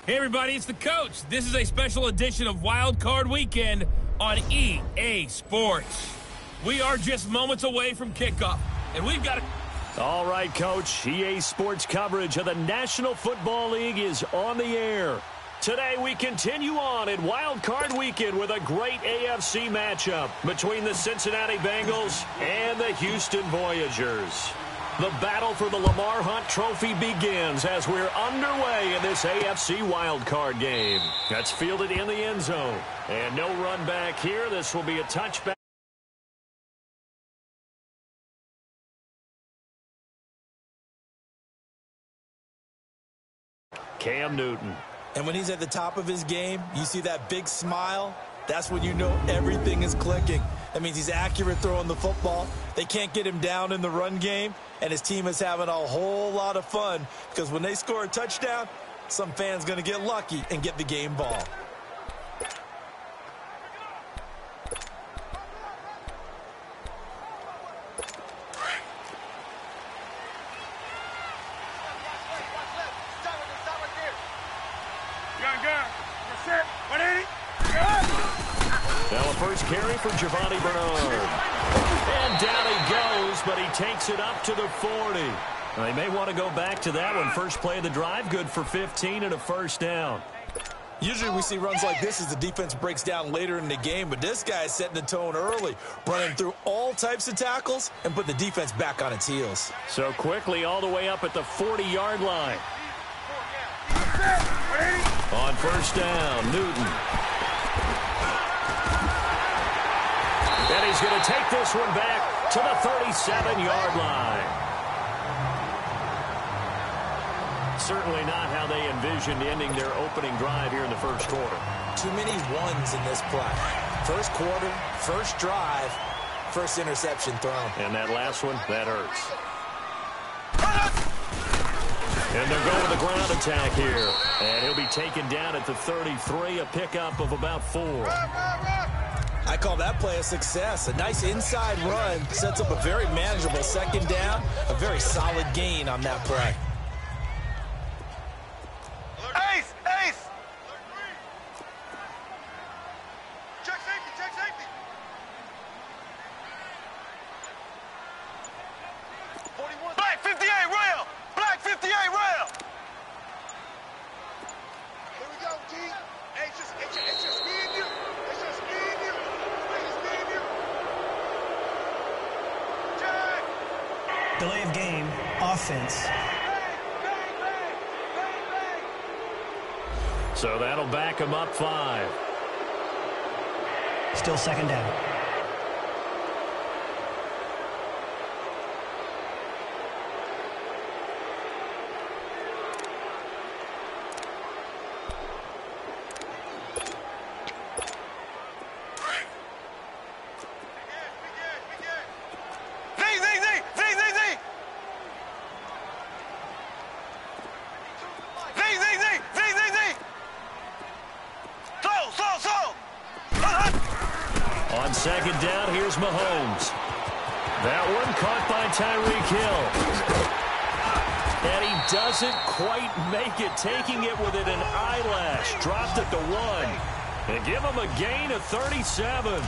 Hey everybody, it's the coach. This is a special edition of Wild Card Weekend on EA Sports. We are just moments away from kickoff, and we've got All right, Coach. EA Sports coverage of the National Football League is on the air. Today we continue on in Wild Card Weekend with a great AFC matchup between the Cincinnati Bengals and the Houston Voyagers. The battle for the Lamar Hunt Trophy begins as we're underway in this AFC wildcard game. That's fielded in the end zone. And no run back here. This will be a touchback. Cam Newton. And when he's at the top of his game, you see that big smile. That's when you know everything is clicking. That means he's accurate throwing the football. They can't get him down in the run game, and his team is having a whole lot of fun because when they score a touchdown, some fan's going to get lucky and get the game ball. Now a first carry for Giovanni Bernard. And down he goes, but he takes it up to the 40. They may want to go back to that one. First play of the drive, good for 15 and a first down. Usually we see runs like this as the defense breaks down later in the game, but this guy is setting the tone early, running through all types of tackles and put the defense back on its heels. So quickly all the way up at the 40-yard line. On first down, Newton. And he's going to take this one back to the 37-yard line. Certainly not how they envisioned ending their opening drive here in the first quarter. Too many ones in this play. First quarter, first drive, first interception thrown. And that last one, that hurts. And they'll go with a ground attack here. And he'll be taken down at the 33, a pickup of about 4. I call that play a success. A nice inside run sets up a very manageable second down, a very solid gain on that play. Ace! Ace! Check safety, check safety. 41. Black 58 rail! Black 58 rail! Here we go, G. Hey, it's just me and you. It's just me and you. It's me and you. Check! Delay of game, offense. So that'll back him up 5. Still second down. On second down, here's Mahomes. That one caught by Tyreek Hill. And he doesn't quite make it, taking it within an eyelash. Dropped at the 1. And give him a gain of 37.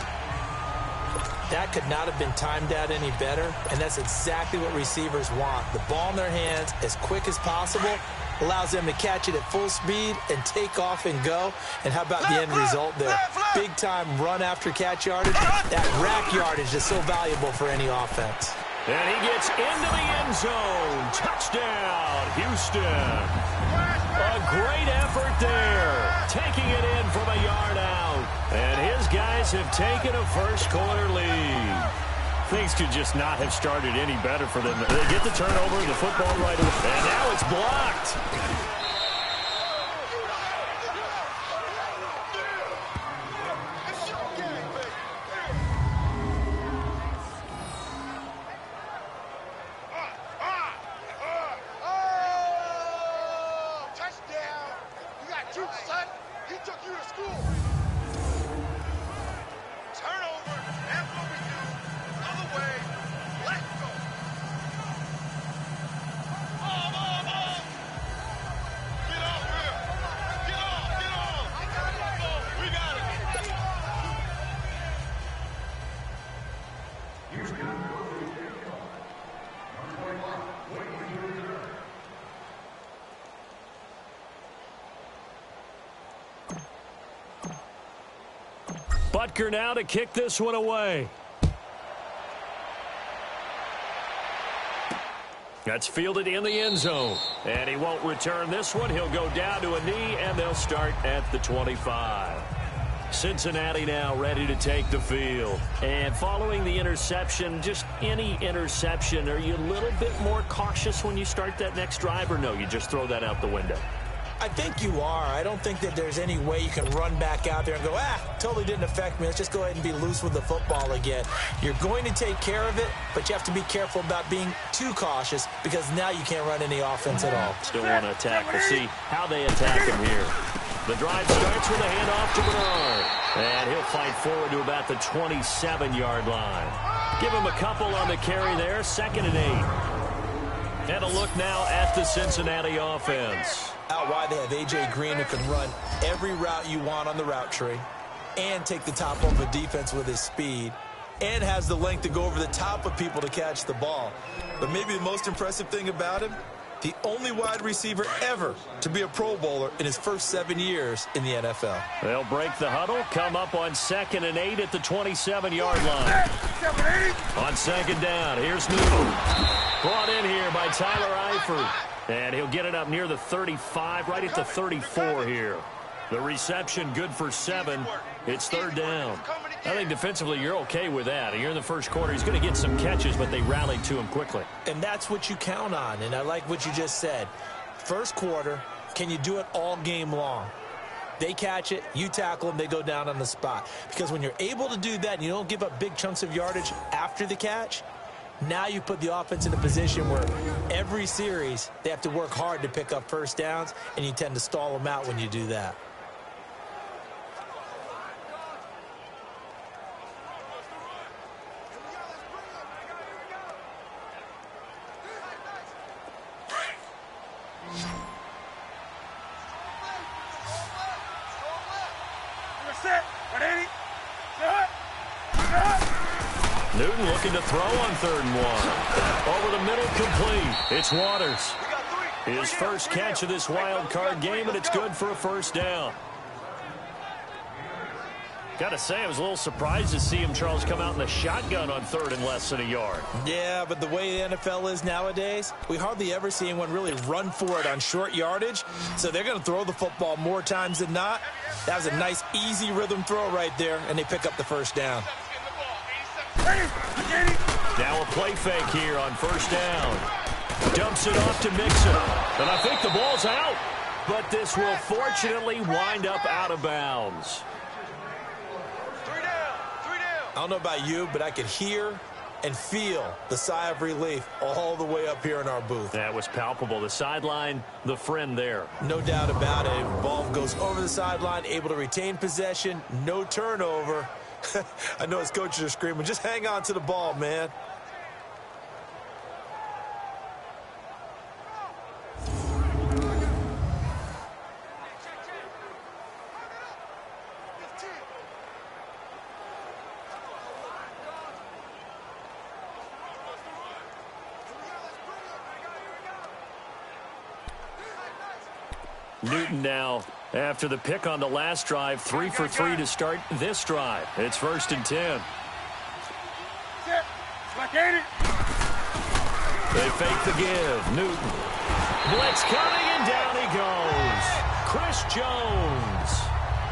That could not have been timed out any better, and that's exactly what receivers want. The ball in their hands as quick as possible allows them to catch it at full speed and take off and go. And how about the end result there? Big-time run after catch yardage. That rack yardage is so valuable for any offense. And he gets into the end zone. Touchdown, Houston. A great effort there. Taking it in from a yard out. And his guys have taken a first-quarter lead. Things could just not have started any better for them. They get the turnover, the football right away. And now it's blocked. Butker now to kick this one away. That's fielded in the end zone. And he won't return this one. He'll go down to a knee, and they'll start at the 25. Cincinnati now ready to take the field. And following the interception, just any interception, are you a little bit more cautious when you start that next drive, or no, you just throw that out the window? I think you are. I don't think that there's any way you can run back out there and go, totally didn't affect me. Let's just go ahead and be loose with the football again. You're going to take care of it, but you have to be careful about being too cautious because now you can't run any offense at all. Still want to attack. We'll see how they attack him here. The drive starts with a handoff to Bernard. And he'll fight forward to about the 27-yard line. Give him a couple on the carry there. 2nd and 8. And a look now at the Cincinnati offense. Out wide, they have A.J. Green, who can run every route you want on the route tree and take the top off a defense with his speed and has the length to go over the top of people to catch the ball. But maybe the most impressive thing about him, the only wide receiver ever to be a Pro Bowler in his first 7 years in the NFL. They'll break the huddle, come up on 2nd and 8 at the 27-yard line. On 2nd down, here's Newton. Brought in here by Tyler Eifert. And he'll get it up near the 35, right at the 34 here. The reception good for 7. It's 3rd down. I think defensively you're okay with that. You're in the first quarter. He's going to get some catches, but they rallied to him quickly. And that's what you count on, and I like what you just said. First quarter, can you do it all game long? They catch it, you tackle them, they go down on the spot. Because when you're able to do that and you don't give up big chunks of yardage after the catch, now you put the offense in a position where every series they have to work hard to pick up first downs, and you tend to stall them out when you do that. Newton looking to throw on 3rd and 1. Over the middle, complete. It's Waters. His first catch of this wild card game, and it's good for a first down. Got to say, I was a little surprised to see him, Charles, come out in the shotgun on 3rd and less than a yard. Yeah, but the way the NFL is nowadays, we hardly ever see anyone really run for it on short yardage. So they're going to throw the football more times than not. That was a nice, easy rhythm throw right there, and they pick up the first down. Now a play fake here on 1st down. Dumps it off to Mixon. And I think the ball's out. But this will fortunately wind up out of bounds. 3 down. 3 down. I don't know about you, but I could hear and feel the sigh of relief all the way up here in our booth. That was palpable. The sideline, the friend there. No doubt about it. Ball goes over the sideline, able to retain possession, no turnover. I know his coaches are screaming, just hang on to the ball, man. Newton now, after the pick on the last drive, 3 for 3 to start this drive. It's 1st and 10. They fake the give. Newton. Blitz coming, and down he goes. Chris Jones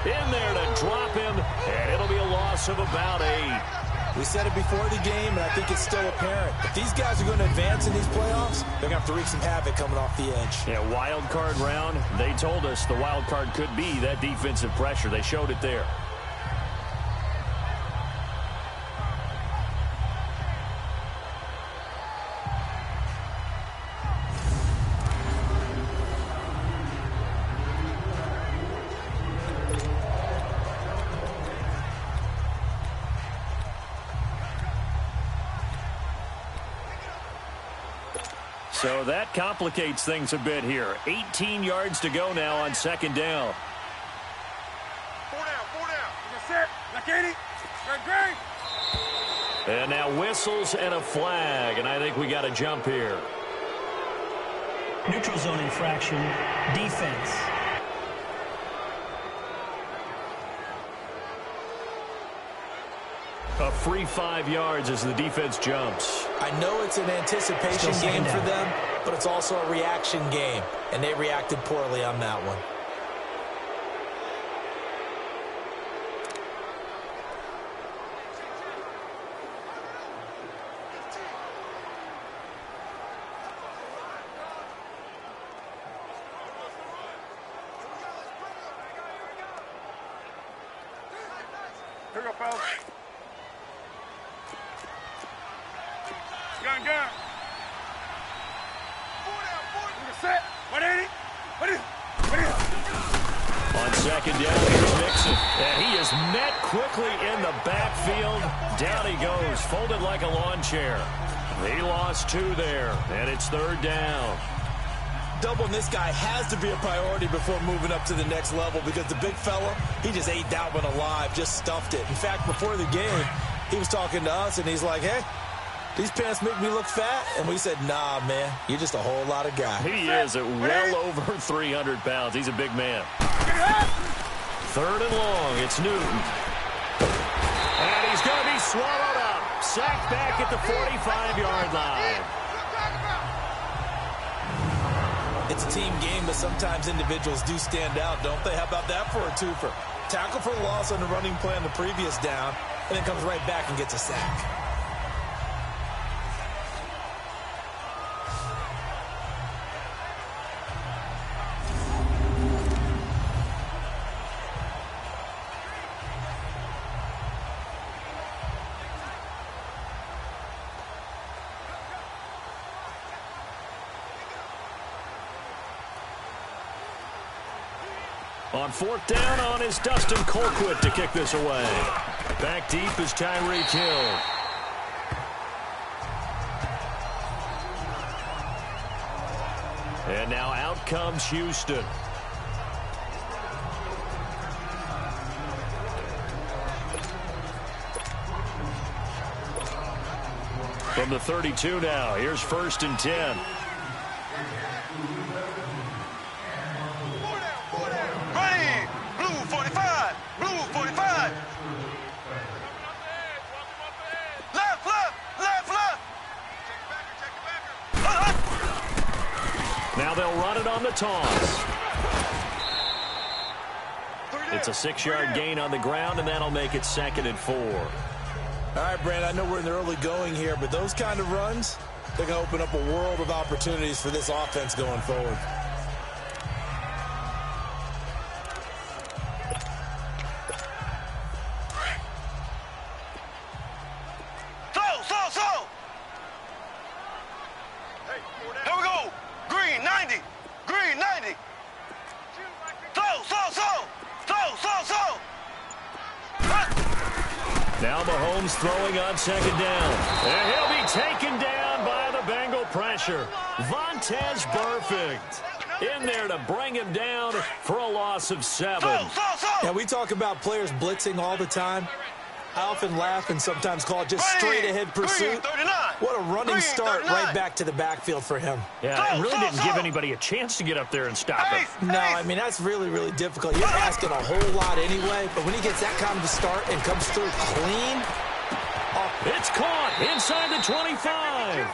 in there to drop him, and it'll be a loss of about 8. We said it before the game, and I think it's still apparent. If these guys are going to advance in these playoffs, they're going to have to wreak some havoc coming off the edge. Yeah, wild card round. They told us the wild card could be that defensive pressure. They showed it there. So that complicates things a bit here. 18 yards to go now on 2nd down. 4 down. 4 down. Set. Like 80. Great. And now whistles and a flag, and I think we got a jump here. Neutral zone infraction, defense. A free 5 yards as the defense jumps. I know it's an anticipation game for them, but it's also a reaction game, and they reacted poorly on that one. Here we go, fellas. Gun. Set. 180. What is? On second down, here's Nixon. And he is met quickly in the backfield. Down he goes, folded like a lawn chair. He lost 2 there, and it's third down. Doubling this guy has to be a priority before moving up to the next level because the big fella, he just ate that one alive, just stuffed it. In fact, before the game, he was talking to us, and he's like, hey, these pants make me look fat. And we said, nah, man, you're just a whole lot of guy. He is at well over 300 pounds. He's a big man. Third and long, it's Newton. And he's going to be swallowed up. Sacked back at the 45-yard line. It's a team game, but sometimes individuals do stand out, don't they? How about that for a twofer? Tackle for loss on the running play on the previous down, and then comes right back and gets a sack. On fourth down on is Dustin Colquitt to kick this away. Back deep is Tyreek Hill. And now out comes Houston. From the 32 now, here's 1st and 10. Now they'll run it on the toss. It's a 6-yard gain on the ground, and that'll make it 2nd and 4. All right, Brandon, I know we're in the early going here, but those kind of runs, they're going to open up a world of opportunities for this offense going forward. Here we go. Green 90. Green 90. Now Mahomes throwing on 2nd down. And he'll be taken down by the Bengal pressure. Vontaze Burfict in there to bring him down for a loss of 7. Yeah, we talk about players blitzing all the time. I often laugh and sometimes call it just straight-ahead pursuit. What a running start right back to the backfield for him. Yeah, it really didn't give anybody a chance to get up there and stop him. No, I mean, that's really, really difficult. You're asking a whole lot anyway, but when he gets that kind of a start and comes through clean. It's caught inside the 25.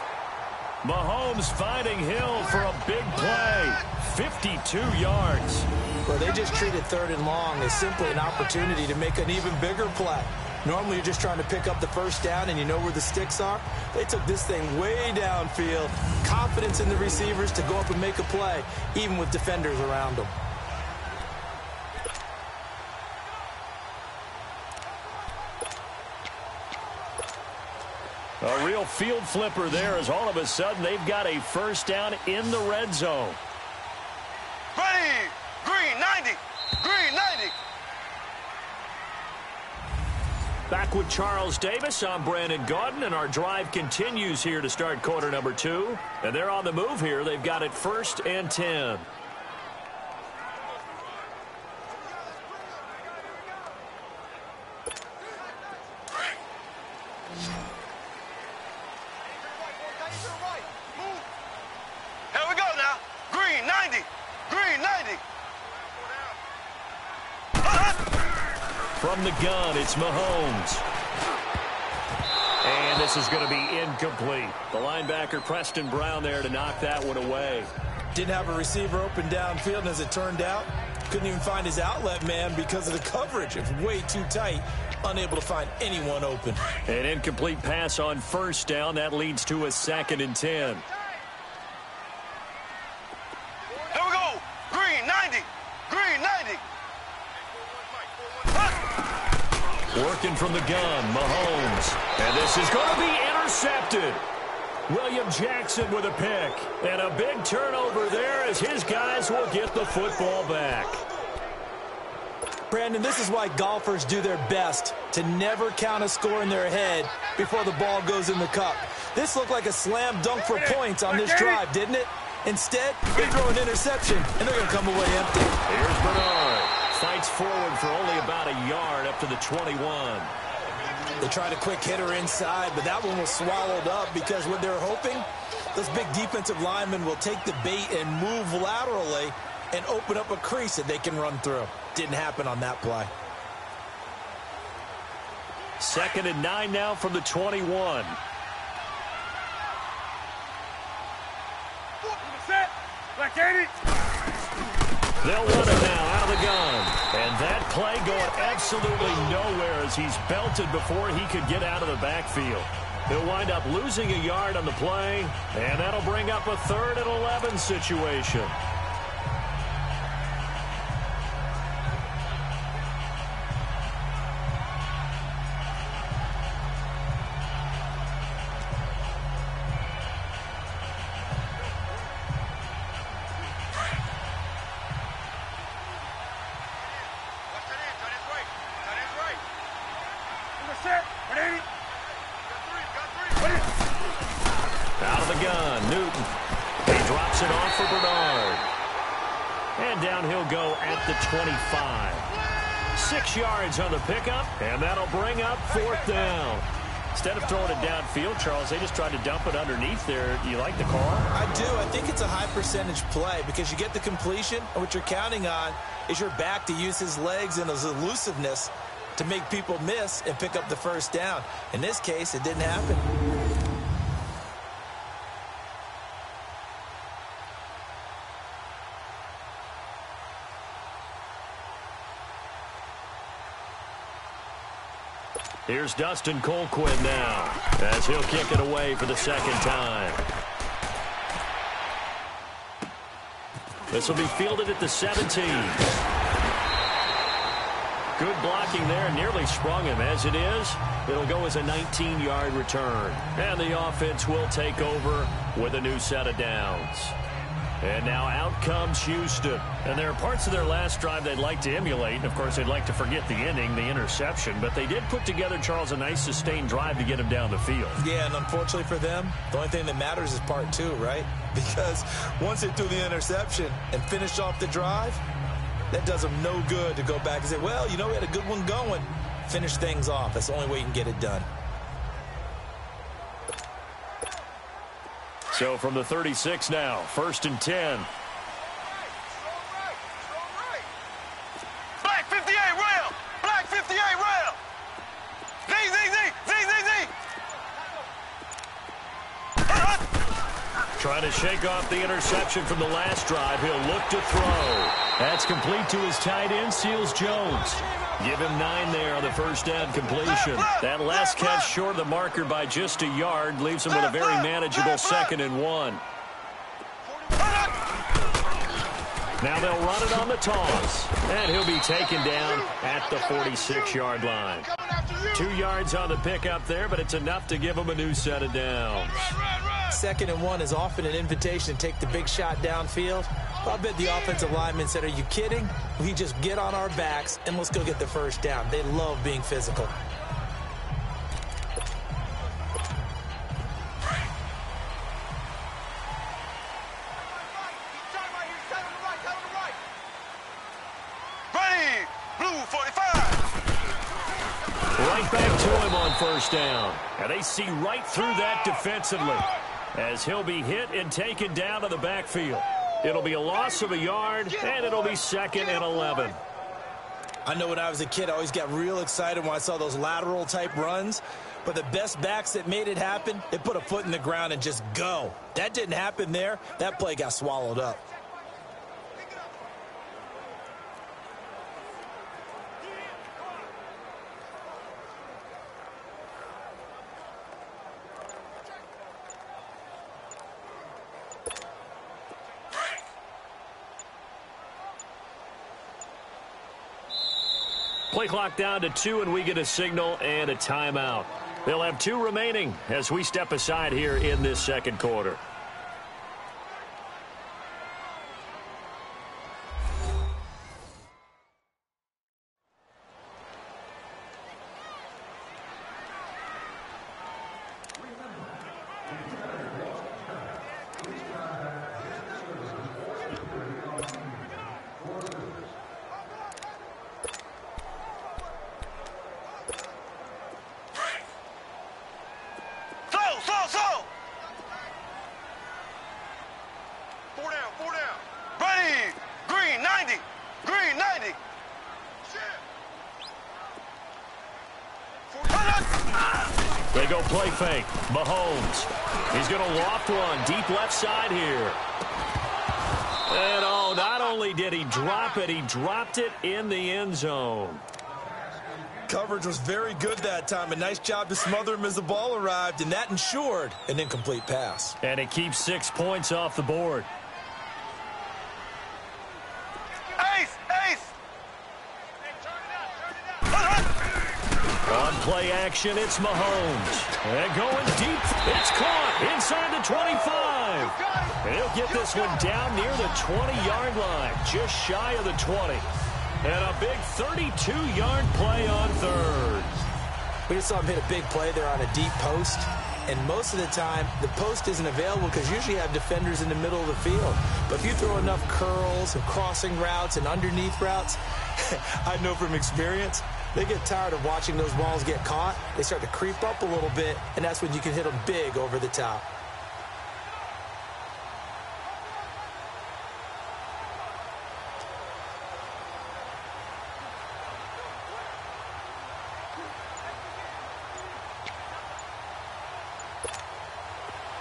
Mahomes finding Hill for a big play. 52 yards. Well, they just treated 3rd and long as simply an opportunity to make an even bigger play. Normally, you're just trying to pick up the 1st down and you know where the sticks are. They took this thing way downfield. Confidence in the receivers to go up and make a play, even with defenders around them. A real field flipper there as all of a sudden they've got a 1st down in the red zone. Ready. Green 90. Green 90. Back with Charles Davis, I'm Brandon Gaudin, and our drive continues here to start quarter number 2. And they're on the move here. They've got it 1st and 10. From the gun, it's Mahomes. And this is going to be incomplete. The linebacker, Preston Brown, there to knock that one away. Didn't have a receiver open downfield, and as it turned out, couldn't even find his outlet man because of the coverage. It was way too tight, unable to find anyone open. An incomplete pass on first down. That leads to a 2nd and 10. Here we go. Green, 90. Green, 90. Working from the gun, Mahomes. And this is going to be intercepted. William Jackson with a pick. And a big turnover there as his guys will get the football back. Brandon, this is why golfers do their best to never count a score in their head before the ball goes in the cup. This looked like a slam dunk for points on this drive, didn't it? Instead, they throw an interception, and they're going to come away empty. Here's Bernard. Fights forward for only about a yard up to the 21. They tried a quick hitter inside, but that one was swallowed up because what they're hoping, those big defensive linemen will take the bait and move laterally and open up a crease that they can run through. Didn't happen on that play. 2nd and 9 now from the 21. Black 80. They'll run it now out of the gun. And that play going absolutely nowhere as he's belted before he could get out of the backfield. He'll wind up losing a yard on the play, and that'll bring up a 3rd and 11 situation. Out of the gun, Newton. He drops it off for Bernard. And down he'll go at the 25. 6 yards on the pickup, and that'll bring up 4th down. Instead of throwing it downfield, Charles, they just tried to dump it underneath there. Do you like the call? I do. I think it's a high percentage play because you get the completion, and what you're counting on is your back to use his legs and his elusiveness to make people miss and pick up the 1st down. In this case, it didn't happen. Here's Dustin Colquitt now as he'll kick it away for the 2nd time. This will be fielded at the 17. Good blocking there, nearly sprung him. As it is, it'll go as a 19-yard return. And the offense will take over with a new set of downs. And now out comes Houston. And there are parts of their last drive they'd like to emulate. And, of course, they'd like to forget the ending, the interception. But they did put together, Charles, a nice sustained drive to get him down the field. Yeah, and unfortunately for them, the only thing that matters is part 2, right? Because once they threw the interception and finished off the drive, that does them no good to go back and say, well, you know, we had a good one going. Finish things off. That's the only way you can get it done. So from the 36 now, 1st and 10. Black 58 rail. Black 58 rail. Z. Trying to shake off the interception from the last drive. He'll look to throw. That's complete to his tight end, Seals Jones. Give him 9 there on the 1st down completion. That last catch short of the marker by just a yard leaves him with a very manageable 2nd and 1. Now they'll run it on the toss. And he'll be taken down at the 46-yard line. 2 yards on the pickup there, but it's enough to give him a new set of downs. 2nd and 1 is often an invitation to take the big shot downfield. I bet the offensive lineman said, are you kidding? We just get on our backs and let's go get the 1st down. They love being physical. Ready. Blue 45. Right back to him on 1st down. And they see right through that defensively as he'll be hit and taken down to the backfield. It'll be a loss of a yard, and it'll be 2nd and 11. I know when I was a kid, I always got real excited when I saw those lateral type runs. But the best backs that made it happen, they put a foot in the ground and just go. That didn't happen there. That play got swallowed up. Play clock down to 2, and we get a signal and a timeout. They'll have 2 remaining as we step aside here in this second quarter. They go play fake. Mahomes. He's going to loft one deep left side here. And oh, not only did he drop it, he dropped it in the end zone. Coverage was very good that time. A nice job to smother him as the ball arrived, and that ensured an incomplete pass. And it keeps 6 points off the board. On play action, it's Mahomes. And going deep, it's caught inside the 25. And he'll get this one down near the 20-yard line, just shy of the 20. And a big 32-yard play on third. We just saw him hit a big play there on a deep post. And most of the time, the post isn't available because usually you have defenders in the middle of the field. But if you throw enough curls and crossing routes and underneath routes, I know from experience, they get tired of watching those balls get caught. They start to creep up a little bit, and that's when you can hit them big over the top.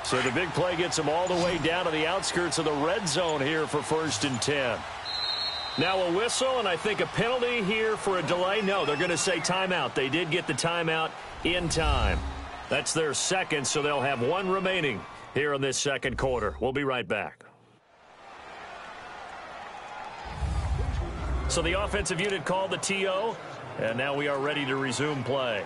So the big play gets them all the way down to the outskirts of the red zone here for 1st and 10. Now a whistle, and I think a penalty here for a delay. No, they're going to say timeout. They did get the timeout in time. That's their second, so they'll have 1 remaining here in this second quarter. We'll be right back. So the offensive unit called the TO, and now we are ready to resume play.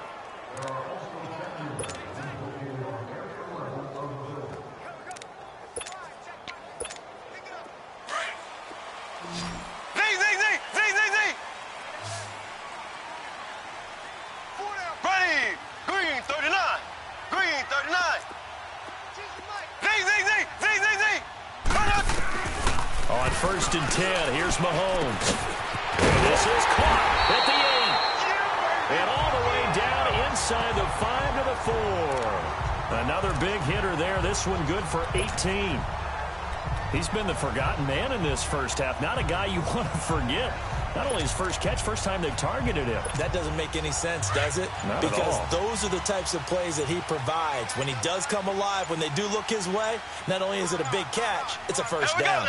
On 1st and 10, here's Mahomes. This is caught at the 8. And all the way down inside the 5 to the 4. Another big hitter there. This one good for 18. He's been the forgotten man in this first half. Not a guy you want to forget. Not only his first catch, first time they've targeted him. That doesn't make any sense, does it? Not because at all. Those are the types of plays that he provides. When he does come alive, when they do look his way, not only is it a big catch, it's a first down.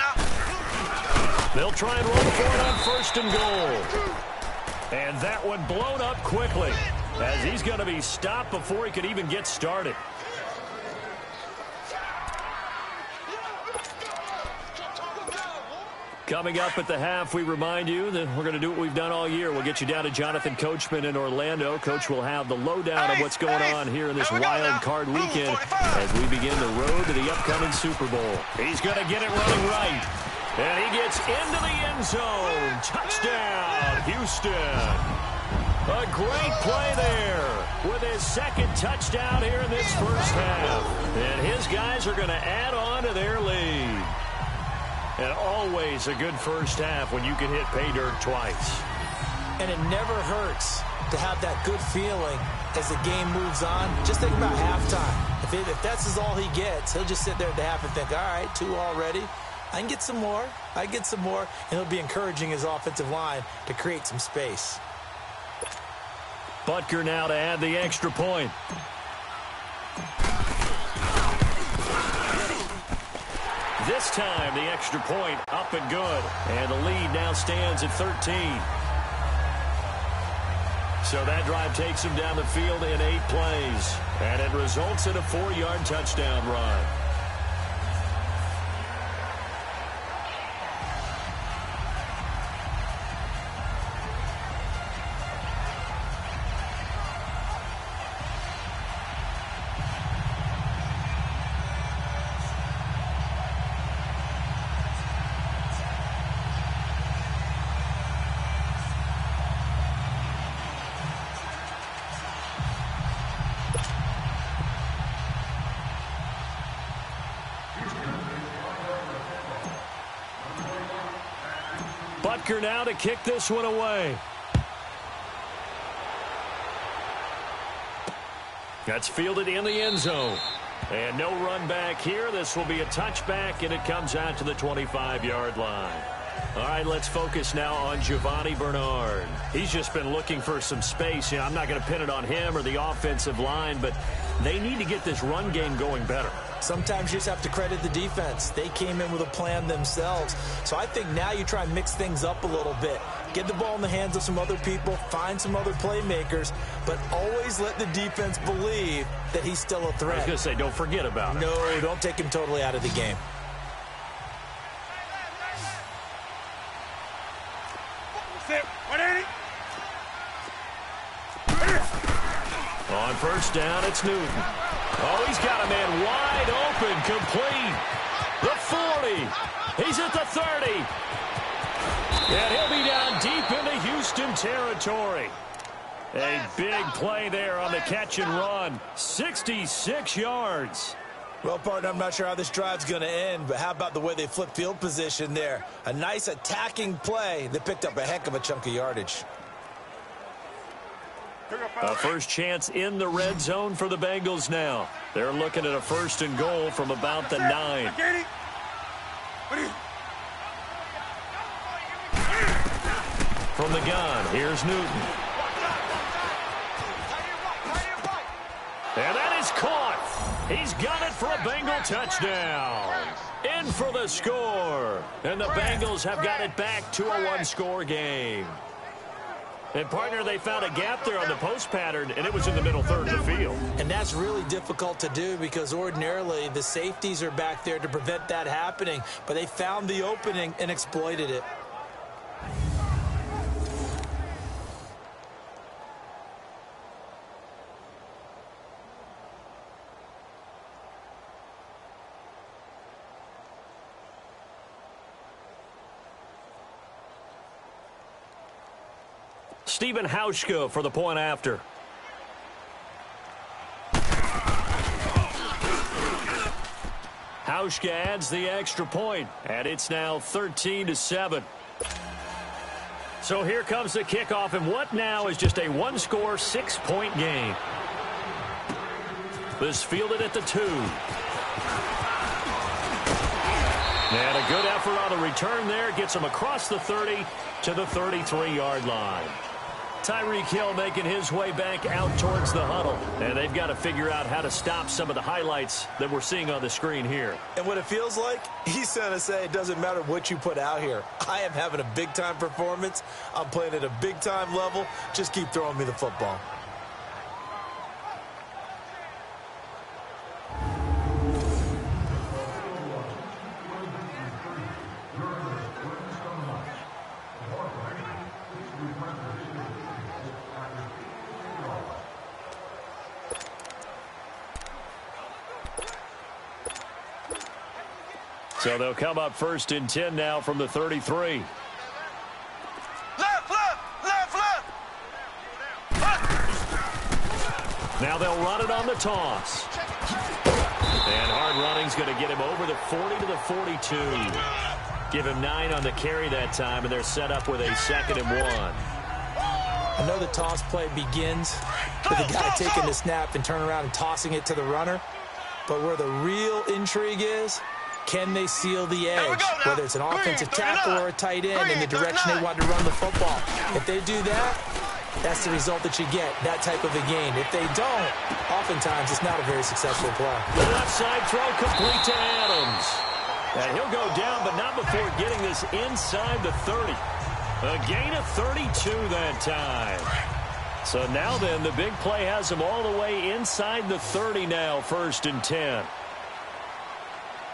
They'll try and run for it on 1st and goal. And that one blown up quickly as he's going to be stopped before he could even get started. Coming up at the half, we remind you that we're going to do what we've done all year. We'll get you down to Jonathan Coachman in Orlando. Coach will have the lowdown of what's going on here in this wild card weekend as we begin the road to the upcoming Super Bowl. He's going to get it running right. And he gets into the end zone. Touchdown, Houston. A great play there with his second touchdown here in this first half. And his guys are going to add on to their lead. And always a good first half when you can hit pay dirt twice. And it never hurts to have that good feeling as the game moves on. Just think about halftime. If that's all he gets, he'll just sit there at the half and think, all right, 2 already. I can get some more. And it'll be encouraging his offensive line to create some space. Butker now to add the extra point. This time, the extra point up and good. And the lead now stands at 13. So that drive takes him down the field in 8 plays. And it results in a 4-yard touchdown run. Butker now to kick this one away. That's fielded in the end zone. And no run back here. This will be a touchback, and it comes out to the 25-yard line. All right, let's focus now on Giovanni Bernard. He's just been looking for some space. You know, I'm not going to pin it on him or the offensive line, but they need to get this run game going better. Sometimes you just have to credit the defense. They came in with a plan themselves. So I think now you try and mix things up a little bit. Get the ball in the hands of some other people, find some other playmakers, but always let the defense believe that he's still a threat. I was going to say, don't forget about it. No, don't take him totally out of the game. On first down, it's Newton. Oh, he's got a man wide open, complete. The 40. He's at the 30. And he'll be down deep into Houston territory. A big play there on the catch and run. 66 yards. Well, partner, I'm not sure how this drive's going to end, but how about the way they flip field position there? A nice attacking play that picked up a heck of a chunk of yardage. A first chance in the red zone for the Bengals now. They're looking at a 1st and goal from about the 9. From the gun, here's Newton. And that is caught. He's got it for a Bengal touchdown. In for the score. And the Bengals have got it back to a 1-score game. And, partner, they found a gap there on the post pattern, and it was in the middle third of the field. And that's really difficult to do because ordinarily the safeties are back there to prevent that happening. But they found the opening and exploited it. Stephen Hauschka for the point after. Hauschka adds the extra point, and it's now 13-7. So here comes the kickoff, and what now is just a 1-score, 6-point game. This fielded at the 2. And a good effort on the return there. Gets him across the 30 to the 33-yard line. Tyreek Hill making his way back out towards the huddle. And they've got to figure out how to stop some of the highlights that we're seeing on the screen here. And what it feels like, he's going to say it doesn't matter what you put out here. I am having a big-time performance. I'm playing at a big-time level. Just keep throwing me the football. So they'll come up 1st and 10 now from the 33. Left. Now they'll run it on the toss. And hard running's going to get him over the 40 to the 42. Give him 9 on the carry that time, and they're set up with a 2nd and 1. I know the toss play begins with the guy taking the snap and turning around and tossing it to the runner. But where the real intrigue is Can they seal the edge, whether it's an offensive tackle or a tight end in the direction they want to run the football? If they do that, that's the result that you get, that type of a gain. If they don't, oftentimes it's not a very successful play. The left side throw complete to Adams. And he'll go down, but not before getting this inside the 30. A gain of 32 that time. So now then, the big play has him all the way inside the 30 now, 1st and 10.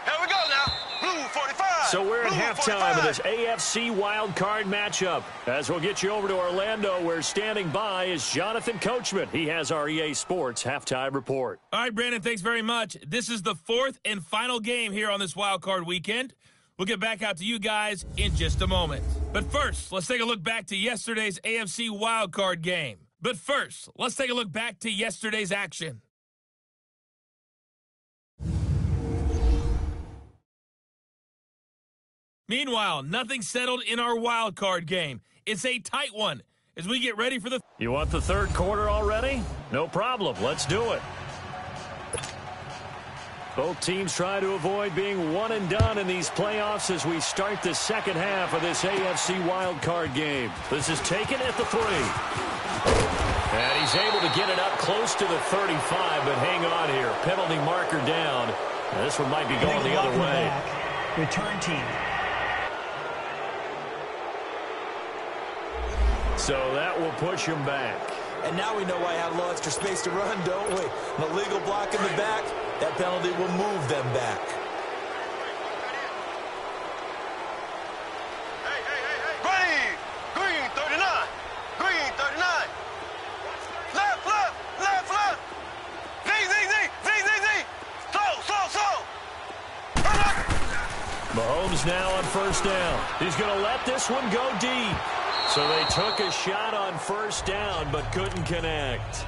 Here we go now. Blue 45. So we're at halftime 45. of this AFC wild card matchup. As we'll get you over to Orlando, where standing by is Jonathan Coachman. He has our EA Sports halftime report. All right, Brandon, thanks very much. This is the 4th and final game here on this wild card weekend. We'll get back out to you guys in just a moment. But first, let's take a look back to yesterday's AFC wild card game. But first, let's take a look back to yesterday's action. Meanwhile, nothing settled in our wild card game. It's a tight one as we get ready for the... You want the third quarter already? No problem. Let's do it. Both teams try to avoid being one and done in these playoffs as we start the second half of this AFC wild card game. This is taken at the 3. And he's able to get it up close to the 35, but hang on here. Penalty marker down. Now, this one might be going the other way. Return team. So that will push him back. And now we know why I had a little extra space to run, don't we? An illegal block in the back, that penalty will move them back. Green. Green 39. Green 39. Left, left, left, left. Z, Z, Z, Z, Z, Z. So. Mahomes now on 1st down. He's going to let this one go deep. So they took a shot on 1st down, but couldn't connect.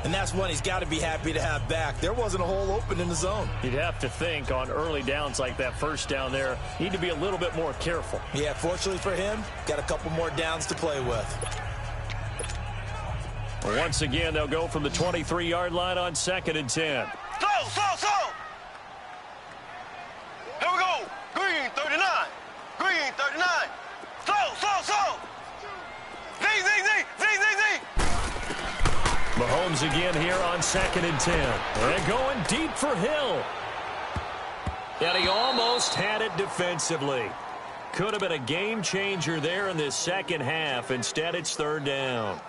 And that's one he's got to be happy to have back. There wasn't a hole open in the zone. You'd have to think on early downs like that 1st down there, need to be a little bit more careful. Yeah, fortunately for him, got a couple more downs to play with. Once again, they'll go from the 23-yard line on 2nd and 10. So. Here we go. Green 39. Green 39. So. Z, Z, Z, Z, Z, Z. Mahomes again here on 2nd and 10. And going deep for Hill. And he almost had it defensively. Could have been a game changer there in this second half. Instead, it's 3rd down.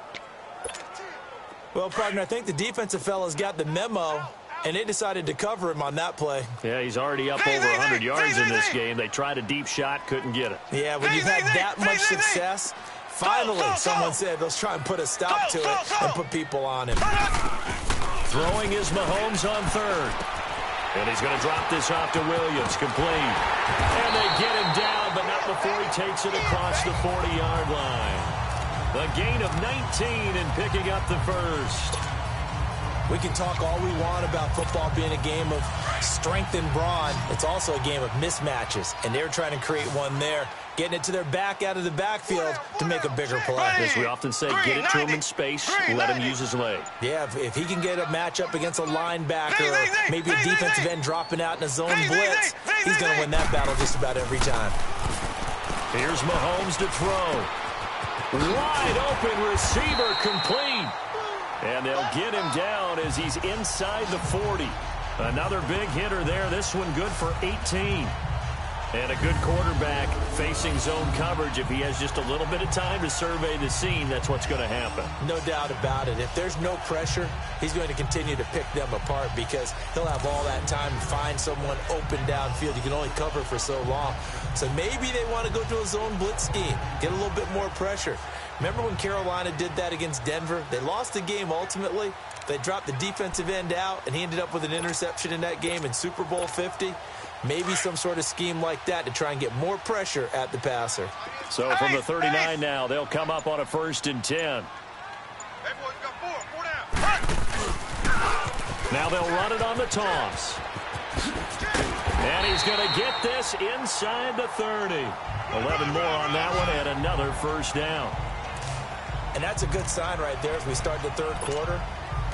Well, partner, I think the defensive fellas got the memo, and they decided to cover him on that play. Yeah, he's already up over 100 yards in this game. They tried a deep shot, couldn't get it. Yeah, when you've had that much success, finally someone said, let's try and put a stop to it and put people on him. Throwing is Mahomes on 3rd. And he's going to drop this off to Williams, complete. And they get him down, but not before he takes it across the 40-yard line. The gain of 19 and picking up the 1st. We can talk all we want about football being a game of strength and brawn. It's also a game of mismatches, and they're trying to create one there, getting it to their back out of the backfield to make a bigger play. As we often say, get it to him in space, let him use his leg. Yeah, if he can get a matchup against a linebacker or maybe a defensive end dropping out in a zone blitz, he's going to win that battle just about every time. Here's Mahomes to throw. Wide open receiver, complete. And they'll get him down as he's inside the 40. Another big hitter there. This one good for 18. And a good quarterback facing zone coverage. If he has just a little bit of time to survey the scene, that's what's going to happen. No doubt about it. If there's no pressure, he's going to continue to pick them apart because he'll have all that time to find someone open downfield. You can only cover for so long. So maybe they want to go to a zone blitz scheme, get a little bit more pressure. Remember when Carolina did that against Denver? They lost the game ultimately. They dropped the defensive end out, and he ended up with an interception in that game in Super Bowl 50. Maybe some sort of scheme like that to try and get more pressure at the passer. So from the 39 now, they'll come up on a 1st and 10. Hey, boys, got four down. Now they'll run it on the toss. And he's going to get this inside the 30. 11 more on that one and another 1st down. And that's a good sign right there as we start the third quarter,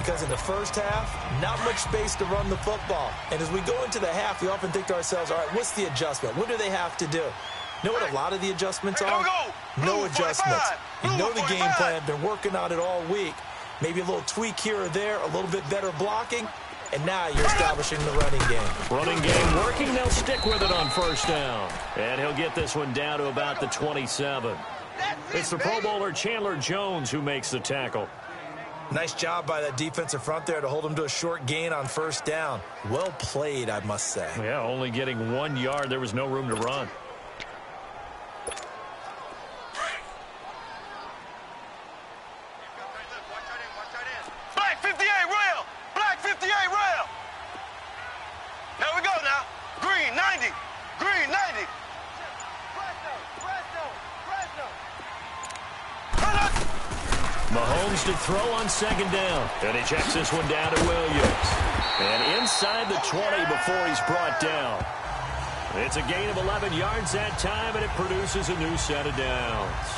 because in the first half, not much space to run the football. And as we go into the half, we often think to ourselves, all right, what's the adjustment? What do they have to do? You know what a lot of the adjustments are? No adjustments. You know the game plan, been working on it all week. Maybe a little tweak here or there, a little bit better blocking, and now you're establishing the running game. Running game working, they'll stick with it on first down. And he'll get this one down to about the 27. It's the Pro Bowler Chandler Jones who makes the tackle. Nice job by that defensive front there to hold him to a short gain on first down. Well played, I must say. Yeah, only getting 1 yard. There was no room to run. Black 58 rail! Black 58 rail! There we go now. Green 90. Green 90. Mahomes to throw on second down. And he checks this one down to Williams. And inside the 20 before he's brought down. It's a gain of 11 yards that time, and it produces a new set of downs.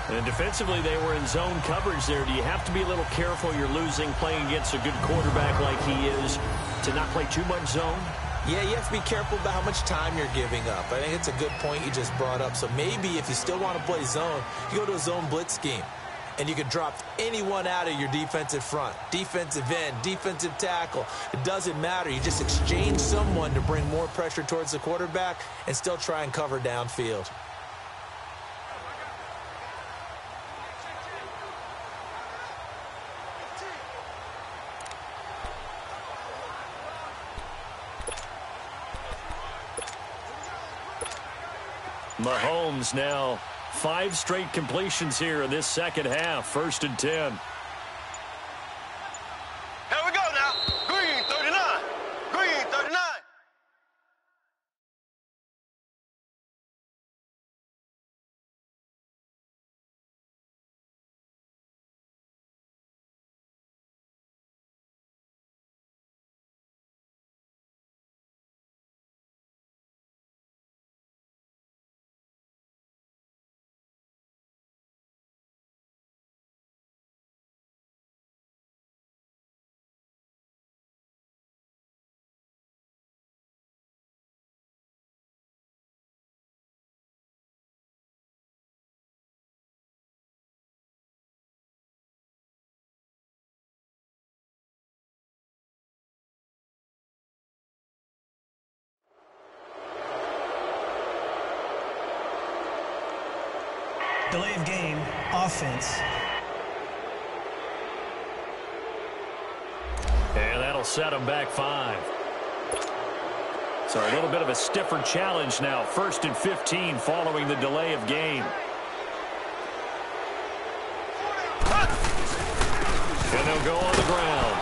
And defensively, they were in zone coverage there. Do you have to be a little careful you're losing playing against a good quarterback like he is to not play too much zone? Yeah, you have to be careful about how much time you're giving up. I think it's a good point you just brought up. So maybe if you still want to play zone, you go to a zone blitz scheme. And you can drop anyone out of your defensive front, defensive end, defensive tackle. It doesn't matter. You just exchange someone to bring more pressure towards the quarterback and still try and cover downfield. Mahomes now 5 straight completions here in this second half. 1st and 10. Here we go now. Green 39. Green 39. Delay of game, offense. And that'll set him back 5. So a little bit of a stiffer challenge now. 1st and 15 following the delay of game. And they'll go on the ground.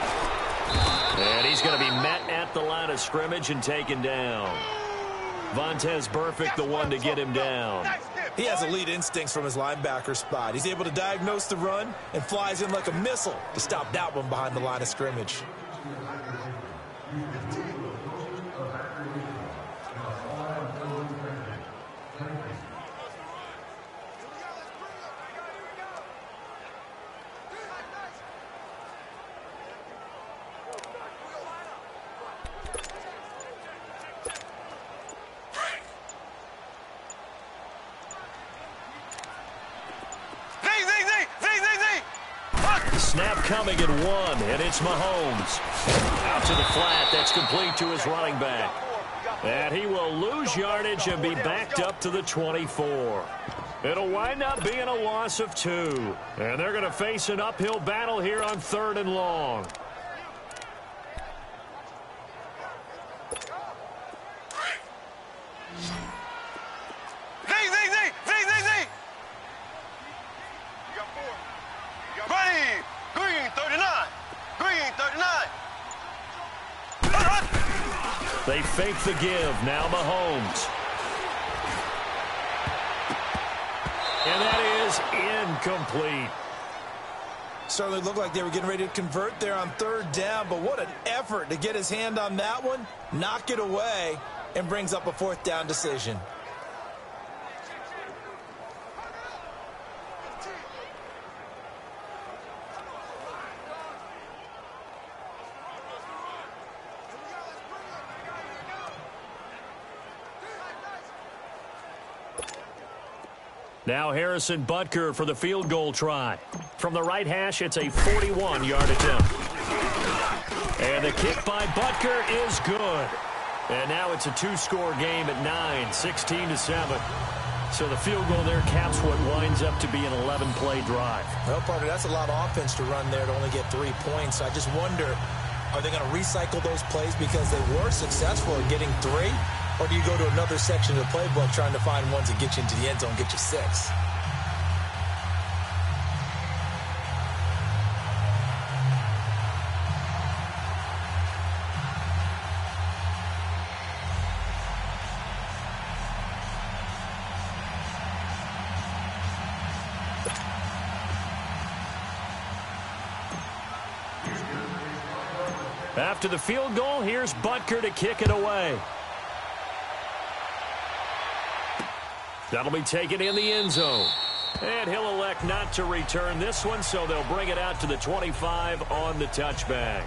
And he's going to be met at the line of scrimmage and taken down. Vontez Burfict, the one to get him down. He has elite instincts from his linebacker spot. He's able to diagnose the run and flies in like a missile to stop that one behind the line of scrimmage. Snap coming at 1, and it's Mahomes. Out to the flat, that's complete to his running back. And he will lose yardage and be backed up to the 24. It'll wind up being a loss of 2. And they're going to face an uphill battle here on 3rd and long. They fake the give. Now Mahomes. And that is incomplete. Certainly looked like they were getting ready to convert there on 3rd down, but what an effort to get his hand on that one, knock it away, and brings up a 4th down decision. Now Harrison Butker for the field goal try. From the right hash, it's a 41-yard attempt. And the kick by Butker is good. And now it's a two-score game at 9, 16-7. So the field goal there caps what winds up to be an 11-play drive. Well, partner, that's a lot of offense to run there to only get 3 points. I just wonder, are they going to recycle those plays because they were successful at getting 3? Or do you go to another section of the playbook trying to find ones that get you into the end zone, get you 6? After the field goal, here's Butker to kick it away. That'll be taken in the end zone. And he'll elect not to return this one, so they'll bring it out to the 25 on the touchback.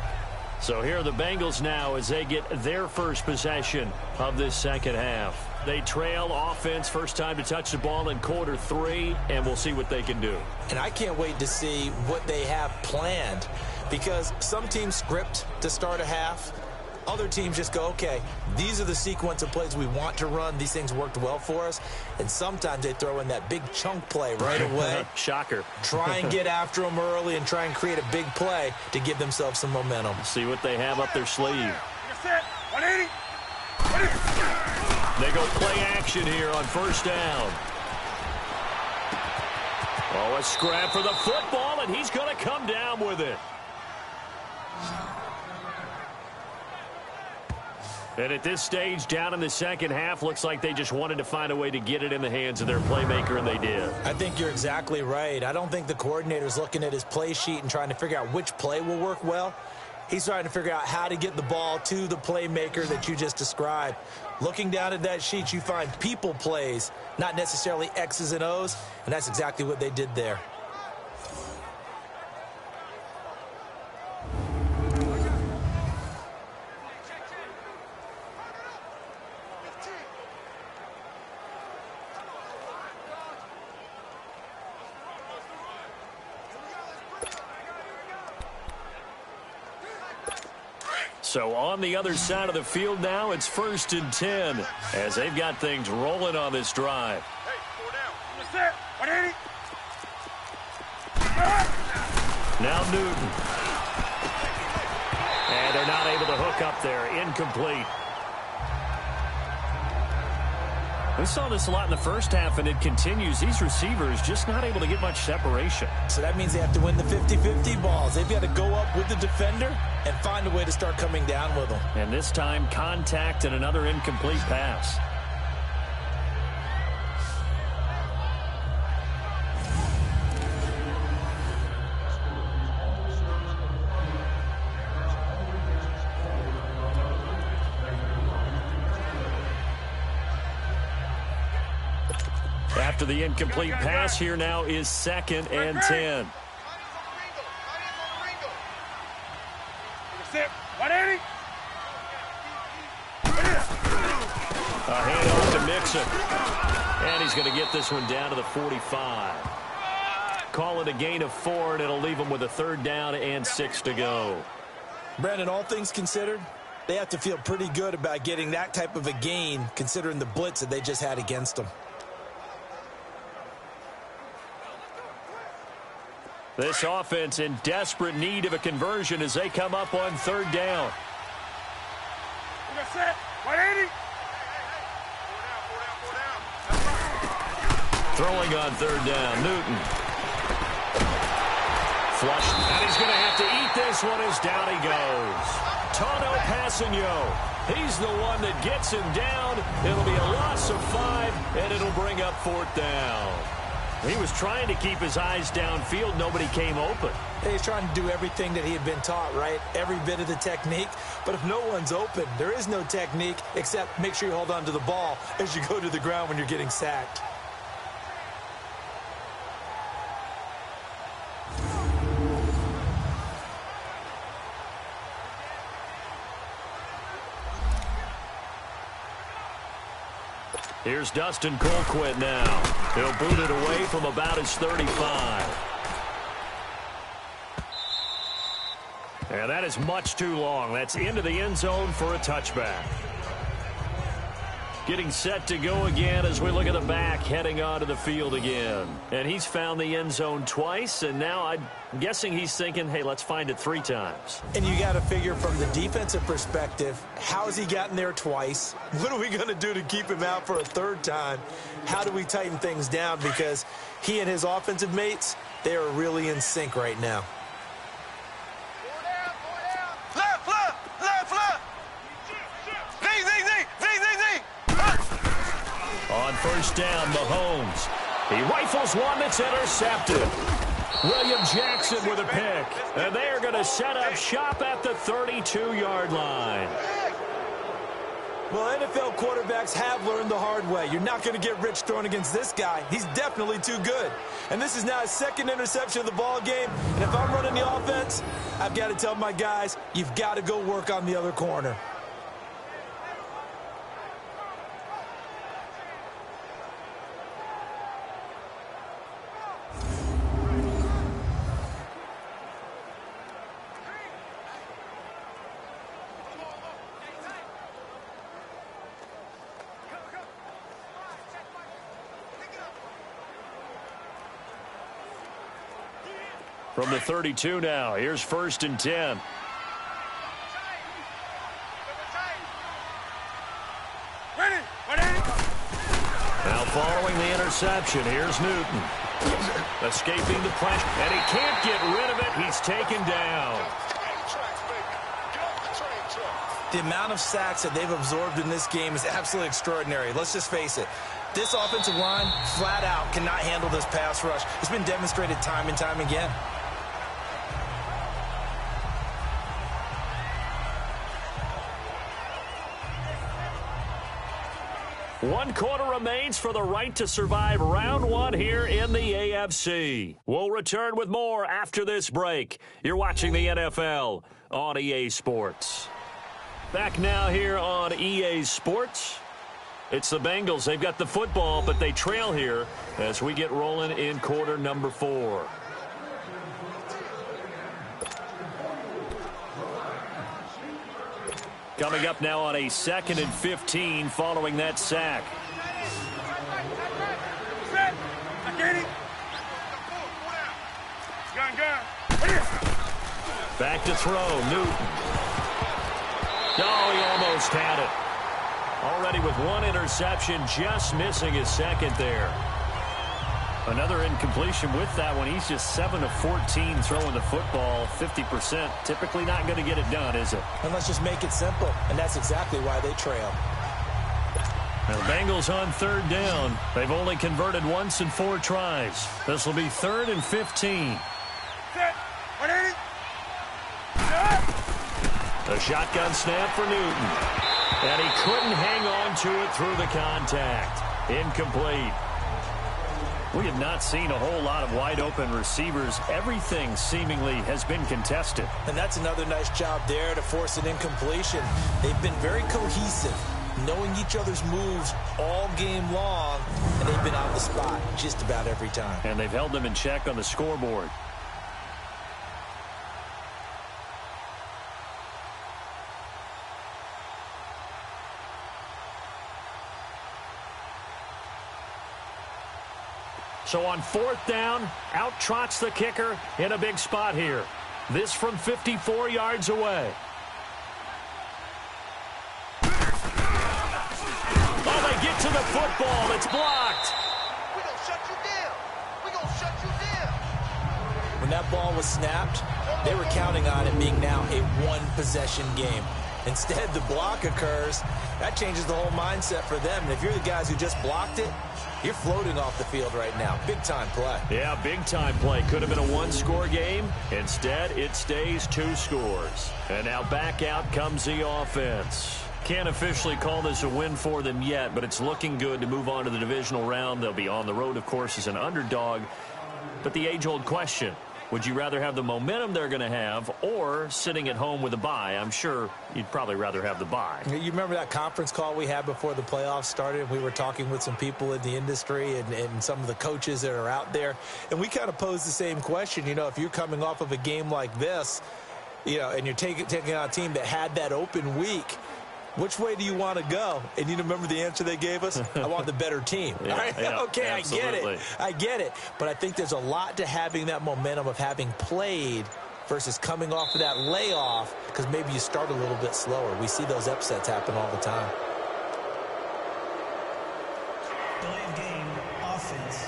So here are the Bengals now as they get their first possession of this second half. They trail offense, first time to touch the ball in quarter 3, and we'll see what they can do. And I can't wait to see what they have planned, because some teams script to start a half. Other teams just go, okay, these are the sequence of plays we want to run. These things worked well for us. And sometimes they throw in that big chunk play right away. Shocker. Try and get after them early and try and create a big play to give themselves some momentum. See what they have up their sleeve. 180. They go play action here on first down. Oh, a scrap for the football, and he's going to come down with it. And at this stage, down in the second half, looks like they just wanted to find a way to get it in the hands of their playmaker, and they did. I think you're exactly right. I don't think the coordinator's looking at his play sheet and trying to figure out which play will work well. He's trying to figure out how to get the ball to the playmaker that you just described. Looking down at that sheet, you find people plays, not necessarily X's and O's, and that's exactly what they did there. So on the other side of the field now, it's 1st and 10 as they've got things rolling on this drive. Hey, 4 down. 180. Now Newton. And they're not able to hook up there. Incomplete. We saw this a lot in the first half, and it continues. These receivers just not able to get much separation. So that means they have to win the 50-50 balls. They've got to go up with the defender and find a way to start coming down with them. And this time, contact and another incomplete pass. After the incomplete pass, here now is 2nd and 10. 180. A handoff to Mixon. And he's going to get this one down to the 45. Call it a gain of 4, and it'll leave him with a 3rd down and 6 to go. Brandon, all things considered, they have to feel pretty good about getting that type of a gain, considering the blitz that they just had against them. This offense in desperate need of a conversion as they come up on 3rd down. 180. Throwing on 3rd down, Newton. Flush, and he's going to have to eat this one as down he goes. Tano Passanio, he's the one that gets him down. It'll be a loss of 5, and it'll bring up 4th down. He was trying to keep his eyes downfield. Nobody came open. He's trying to do everything that he had been taught, right? Every bit of the technique. But if no one's open, there is no technique except make sure you hold on to the ball as you go to the ground when you're getting sacked. Here's Dustin Colquitt now. He'll boot it away from about his 35. And that is much too long. That's into the end zone for a touchback. Getting set to go again as we look at the back heading onto the field again. And he's found the end zone twice, and now I'm guessing he's thinking, hey, let's find it 3 times. And you got to figure from the defensive perspective, how has he gotten there twice? What are we going to do to keep him out for a 3rd time? How do we tighten things down? Because he and his offensive mates, they are really in sync right now. On first down, Mahomes. He rifles one that's intercepted. William Jackson with a pick. And they're going to set up shop at the 32-yard line. Well, NFL quarterbacks have learned the hard way. You're not going to get rich throwing against this guy. He's definitely too good. And this is now his 2nd interception of the ball game. And if I'm running the offense, I've got to tell my guys, you've got to go work on the other corner. From the 32 now, here's 1st and 10. Now following the interception, here's Newton. Escaping the pressure, and he can't get rid of it. He's taken down. The amount of sacks that they've absorbed in this game is absolutely extraordinary. Let's just face it. This offensive line, flat out, cannot handle this pass rush. It's been demonstrated time and time again. One quarter remains for the right to survive round 1 here in the AFC. We'll return with more after this break. You're watching the NFL on EA Sports. Back now here on EA Sports. It's the Bengals. They've got the football, but they trail here as we get rolling in quarter number 4. Coming up now on a 2nd and 15 following that sack. Back to throw, Newton. Oh, he almost had it. Already with 1 interception, just missing his 2nd there. Another incompletion with that one. He's just 7 of 14 throwing the football, 50%. Typically not going to get it done, is it? And let's just make it simple, and that's exactly why they trail. Now the Bengals on 3rd down. They've only converted once in 4 tries. This will be 3rd and 15. A shotgun snap for Newton. And he couldn't hang on to it through the contact. Incomplete. We have not seen a whole lot of wide-open receivers. Everything seemingly has been contested. And that's another nice job there to force an incompletion. They've been very cohesive, knowing each other's moves all game long, and they've been on the spot just about every time. And they've held them in check on the scoreboard. So on 4th down, out trots the kicker in a big spot here. This from 54 yards away. Oh, they get to the football. It's blocked. We're going to shut you down. We're going to shut you down. When that ball was snapped, they were counting on it being now a 1-possession game. Instead, the block occurs. That changes the whole mindset for them. And if you're the guys who just blocked it, you're floating off the field right now. Big-time play. Yeah, big-time play. Could have been a 1-score game. Instead, it stays 2 scores. And now back out comes the offense. Can't officially call this a win for them yet, but it's looking good to move on to the divisional round. They'll be on the road, of course, as an underdog. But the age-old question, Would you rather have the momentum they're going to have or sitting at home with a bye? I'm sure you'd probably rather have the bye. You remember that conference call we had before the playoffs started? We were talking with some people in the industry and some of the coaches that are out there, and we kind of posed the same question. You know, if you're coming off of a game like this, you know, and you're taking on a team that had that open week, which way do you want to go? And you remember the answer they gave us? I want the better team. Yeah, right? yeah, okay, absolutely. I get it. But I think there's a lot to having that momentum of having played versus coming off of that layoff, because maybe you start a little bit slower. We see those upsets happen all the time. Delay of game, offense.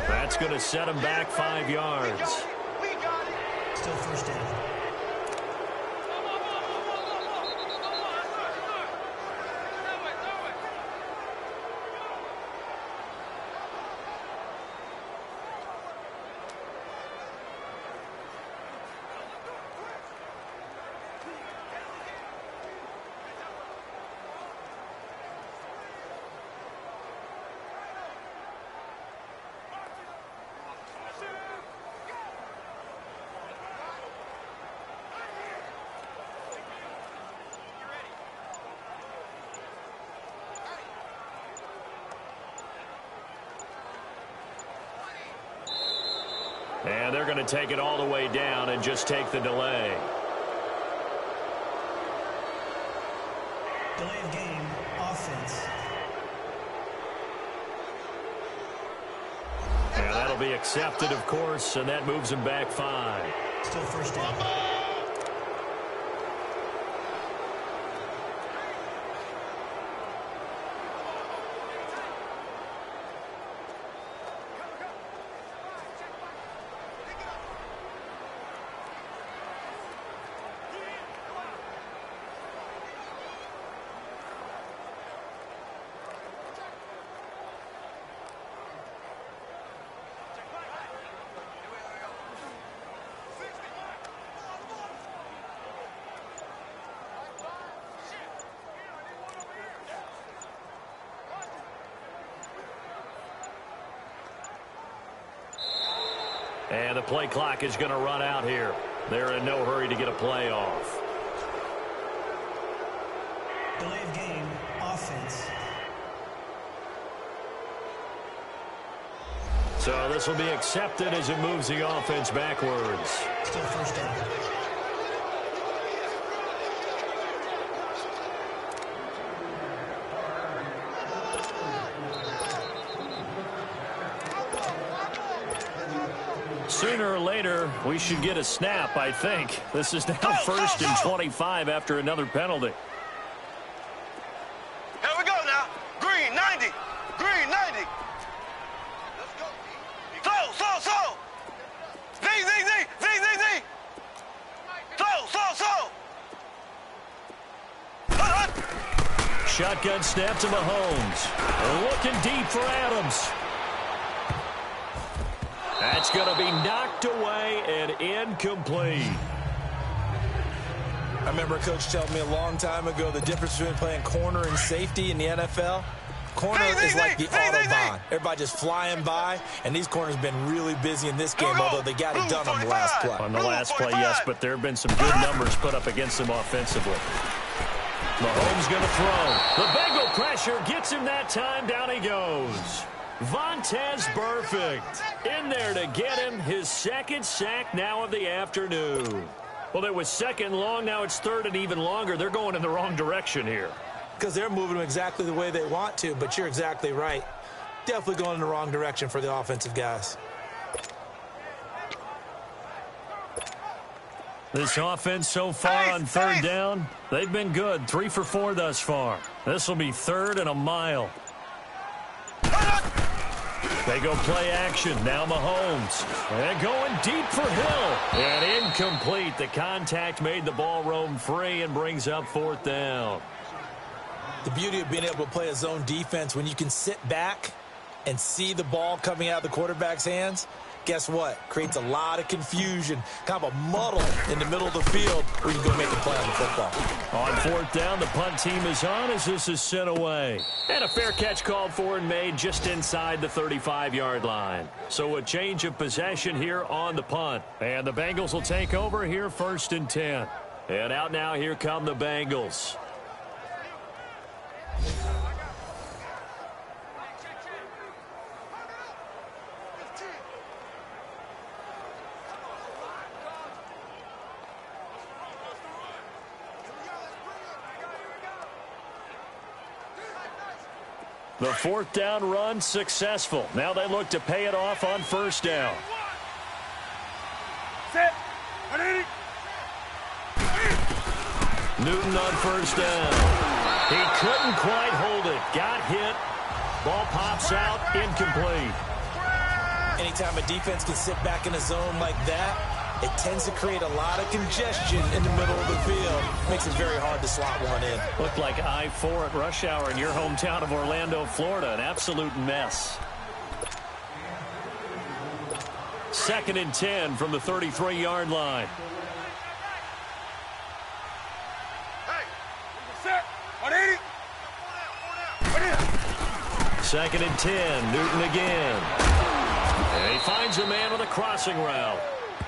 That's going to set him back 5 yards. Still first down. And they're going to take it all the way down and just take the delay. Delay of game, offense. Yeah, that'll be accepted, of course, and that moves him back 5. Still first down. And the play clock is going to run out here. They're in no hurry to get a play off. Delay of game, offense. So this will be accepted as it moves the offense backwards. Still first down. Sooner or later, we should get a snap, I think. This is now 1st and 25 after another penalty. Here we go now. Green 90. Green 90. Let's go. So. Z. So. Shotgun snap to Mahomes. Looking deep for Adams. That's going to be knocked away and incomplete. I remember a coach telling me a long time ago the difference between playing corner and safety in the NFL. Corner is like the Autobahn. Everybody just flying by, and these corners have been really busy in this game, although they got it done on the last play. On the last play, yes, but there have been some good numbers put up against them offensively. Mahomes going to throw. The Bengal pressure gets him that time. Down he goes. Vontaze Burfict in there to get him his second sack now of the afternoon. Well, it was second long. Now it's third and even longer. They're going in the wrong direction here. Because they're moving them exactly the way they want to, but you're exactly right. Definitely going in the wrong direction for the offensive guys. This offense so far on third down, they've been good. 3 for 4 thus far. This will be 3rd and a mile. They go play action. Now Mahomes. And going deep for Hill. And incomplete. The contact made the ball roam free and brings up 4th down. The beauty of being able to play a zone defense when you can sit back and see the ball coming out of the quarterback's hands, Guess what? Creates a lot of confusion, kind of a muddle in the middle of the field where you can go make a play on the football. On fourth down, the punt team is on as this is sent away. And a fair catch called for and made just inside the 35-yard line. So a change of possession here on the punt. And the Bengals will take over here 1st and 10. And out now, here come the Bengals. The 4th down run successful. Now they look to pay it off on 1st down. Set. Newton on 1st down. He couldn't quite hold it. Got hit. Ball pops out. Incomplete. Anytime a defense can sit back in a zone like that, it tends to create a lot of congestion in the middle of the field. Makes it very hard to slot one in. Looked like I-4 at rush hour in your hometown of Orlando, Florida. An absolute mess. 2nd and 10 from the 33-yard line. Hey, set. 180. 2nd and 10. Newton again. And he finds a man with a crossing route.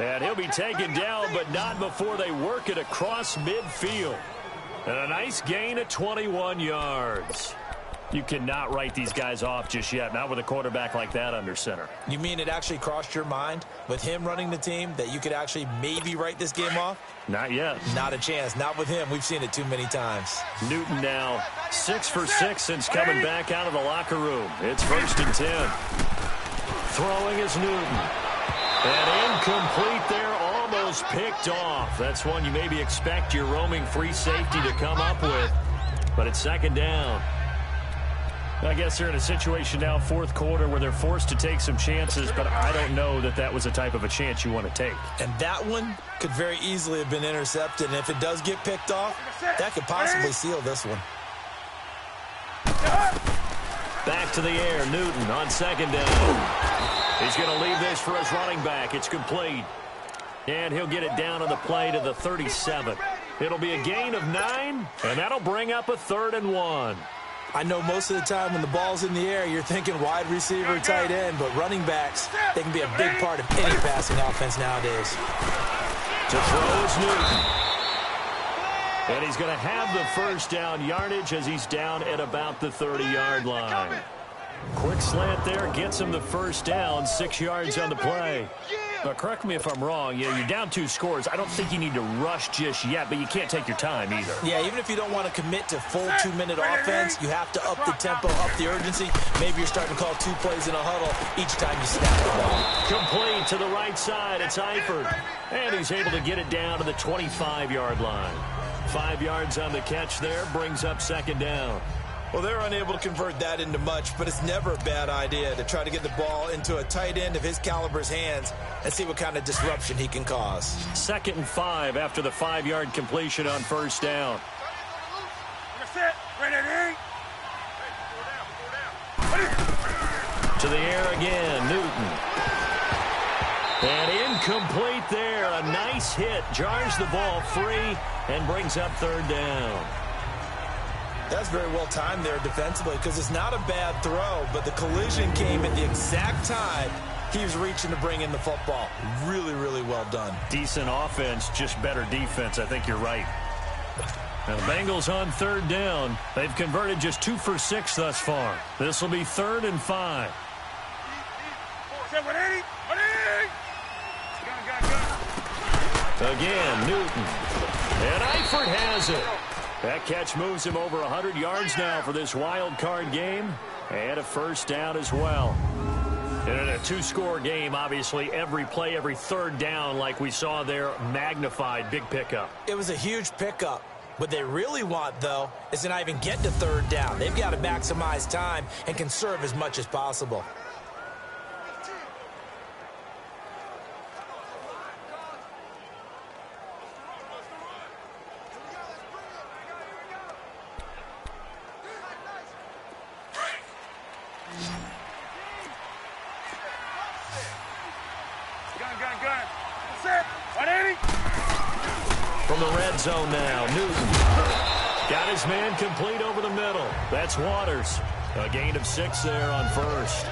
And he'll be taken down, but not before they work it across midfield. And a nice gain of 21 yards. You cannot write these guys off just yet, not with a quarterback like that under center. You mean it actually crossed your mind with him running the team that you could actually maybe write this game off? Not yet. Not a chance. Not with him. We've seen it too many times. Newton now 6 for 6 since coming back out of the locker room. It's 1st and 10. Throwing is Newton. And incomplete there, almost picked off. That's one you maybe expect your roaming free safety to come up with. But it's 2nd down. I guess they're in a situation now, 4th quarter, where they're forced to take some chances, but I don't know that that was the type of a chance you want to take. And that one could very easily have been intercepted. And if it does get picked off, that could possibly seal this one. Back to the air, Newton on 2nd down. He's going to leave this for his running back. It's complete. And he'll get it down on the play to the 37. It'll be a gain of 9, and that'll bring up a 3rd and 1. I know most of the time when the ball's in the air, you're thinking wide receiver, tight end, but running backs, they can be a big part of any passing offense nowadays. To throw is Newton. And he's going to have the 1st down yardage as he's down at about the 30-yard line. Quick slant there, gets him the 1st down, 6 yards on the play. But correct me if I'm wrong, you're down 2 scores. I don't think you need to rush just yet, but you can't take your time either. Yeah, even if you don't want to commit to full 2-minute offense, you have to up the tempo, up the urgency. Maybe you're starting to call 2 plays in a huddle each time you snap the ball. Complete to the right side, it's Eifert. And he's able to get it down to the 25-yard line. 5 yards on the catch there, brings up 2nd down. Well, they're unable to convert that into much, but it's never a bad idea to try to get the ball into a tight end of his caliber's hands and see what kind of disruption he can cause. 2nd and 5 after the 5-yard completion on 1st down. To the air again, Newton. And incomplete there. A nice hit. Jars the ball free and brings up 3rd down. That's very well timed there defensively because it's not a bad throw, but the collision came at the exact time he was reaching to bring in the football. Really, really well done. Decent offense, just better defense. I think you're right. Now the Bengals on 3rd down. They've converted just 2 for 6 thus far. This will be 3rd and 5. Again, Newton. And Eifert has it. That catch moves him over 100 yards now for this wild card game. And a 1st down as well. And in a 2-score game, obviously, every play, every 3rd down, like we saw there, magnified. Big pickup. It was a huge pickup. What they really want, though, is to not even get to 3rd down. They've got to maximize time and conserve as much as possible. From the red zone now, Newton. Got his man complete over the middle. That's Waters. A gain of 6 there on first.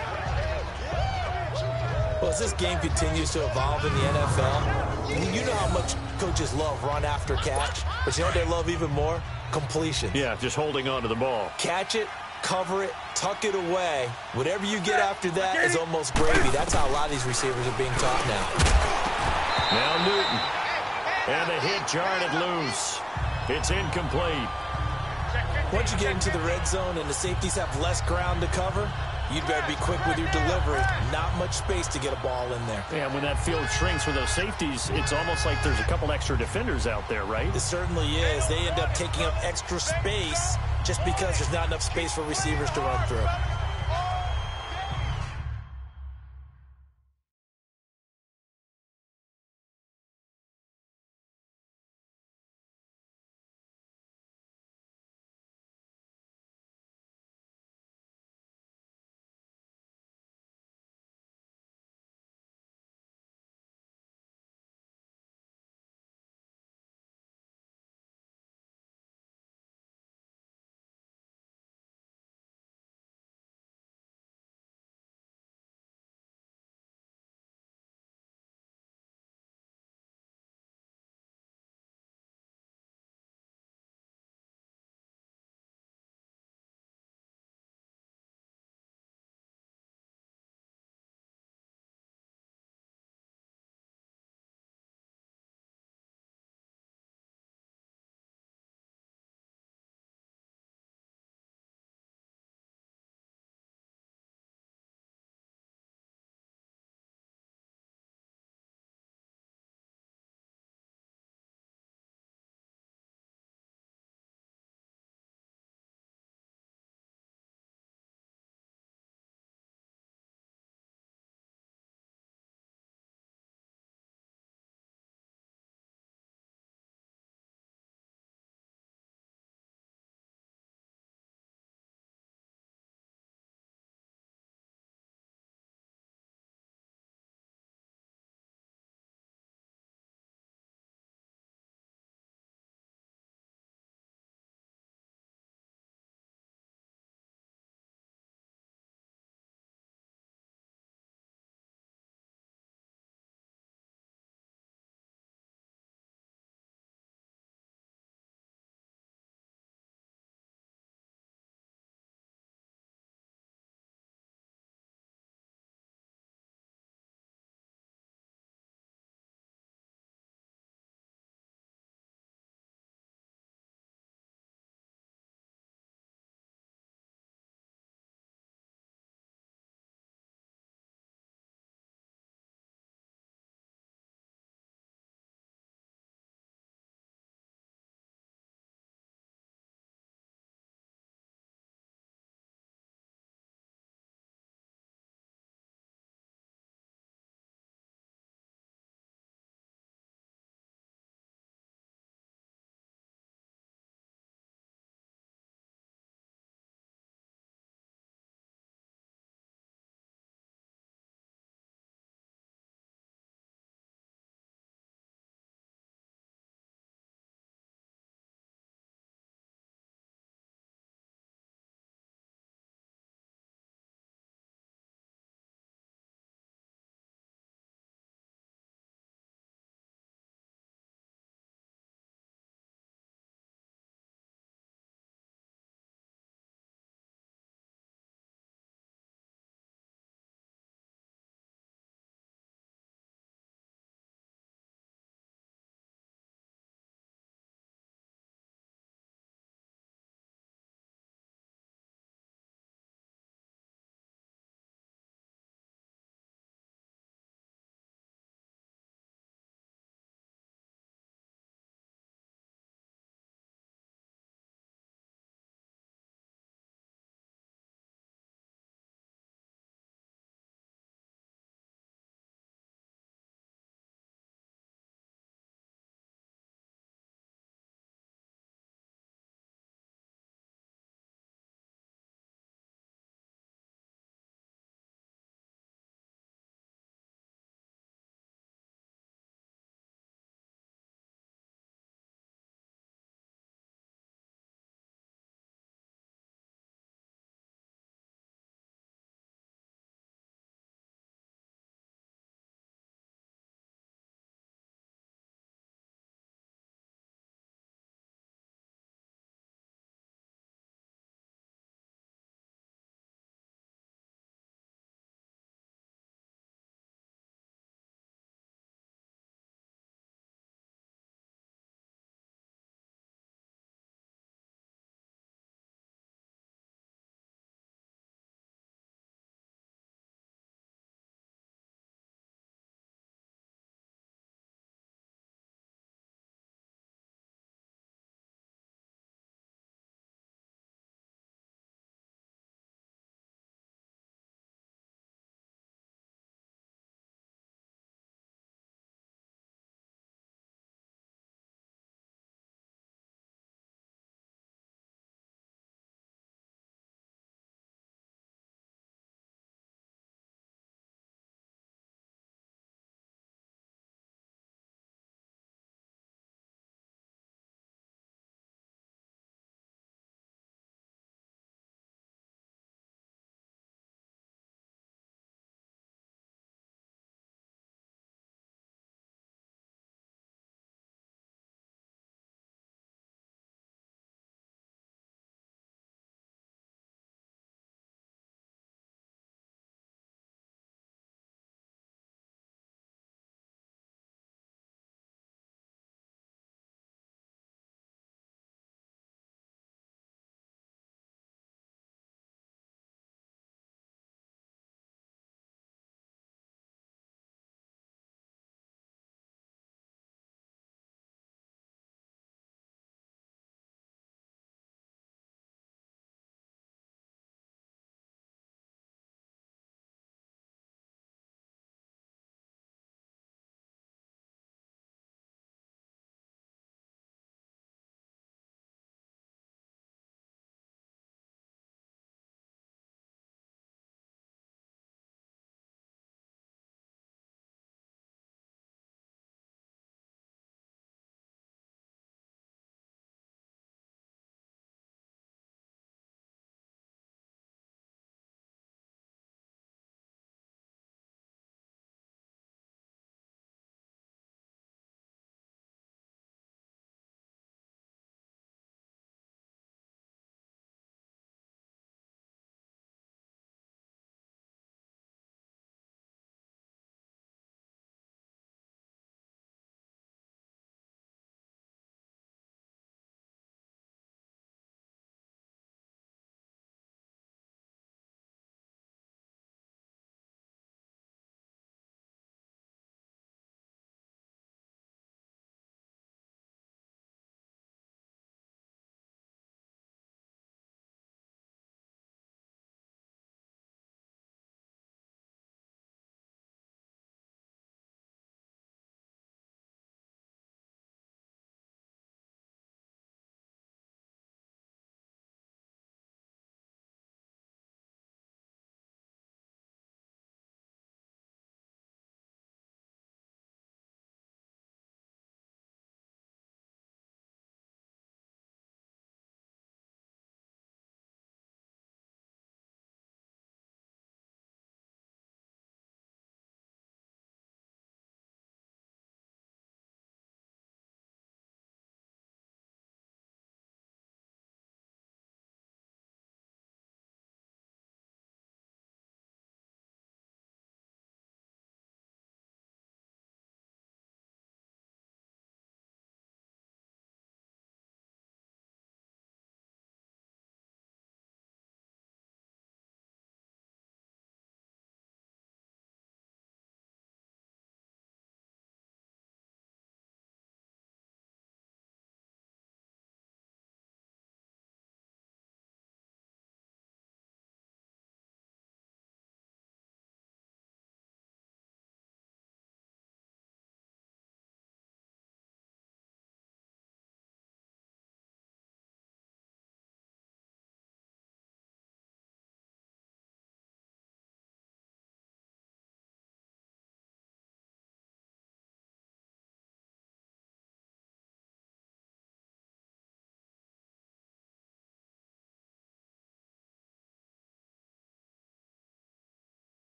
Well, as this game continues to evolve in the NFL, you know how much coaches love run after catch, but you know what they love even more? Completion. Yeah, just holding on to the ball. Catch it, cover it, tuck it away. Whatever you get after that is almost gravy. That's how a lot of these receivers are being taught now. Now Newton. And the hit jarred it loose. It's incomplete. Once you get into the red zone and the safeties have less ground to cover, you'd better be quick with your delivery. Not much space to get a ball in there. Yeah, when that field shrinks with those safeties, it's almost like there's a couple extra defenders out there, right? It certainly is. They end up taking up extra space just because there's not enough space for receivers to run through.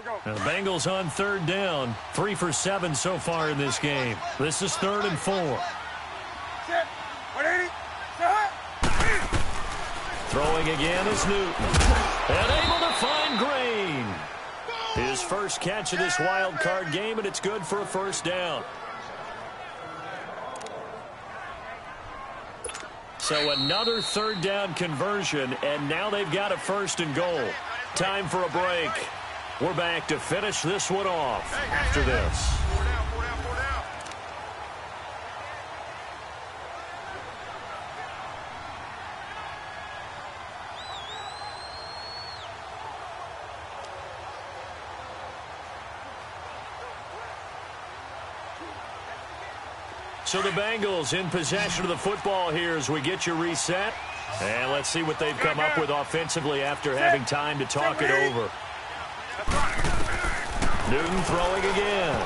Now the Bengals on third down. 3 for 7 so far in this game. This is 3rd and 4. Throwing again is Newton. And able to find Green. His first catch of this wild card game, and it's good for a first down. So another 3rd down conversion, and now they've got a 1st and goal. Time for a break. We're back to finish this one off after this. So the Bengals in possession of the football here as we get you reset. And let's see what they've come up with offensively after having time to talk it over. Newton throwing again.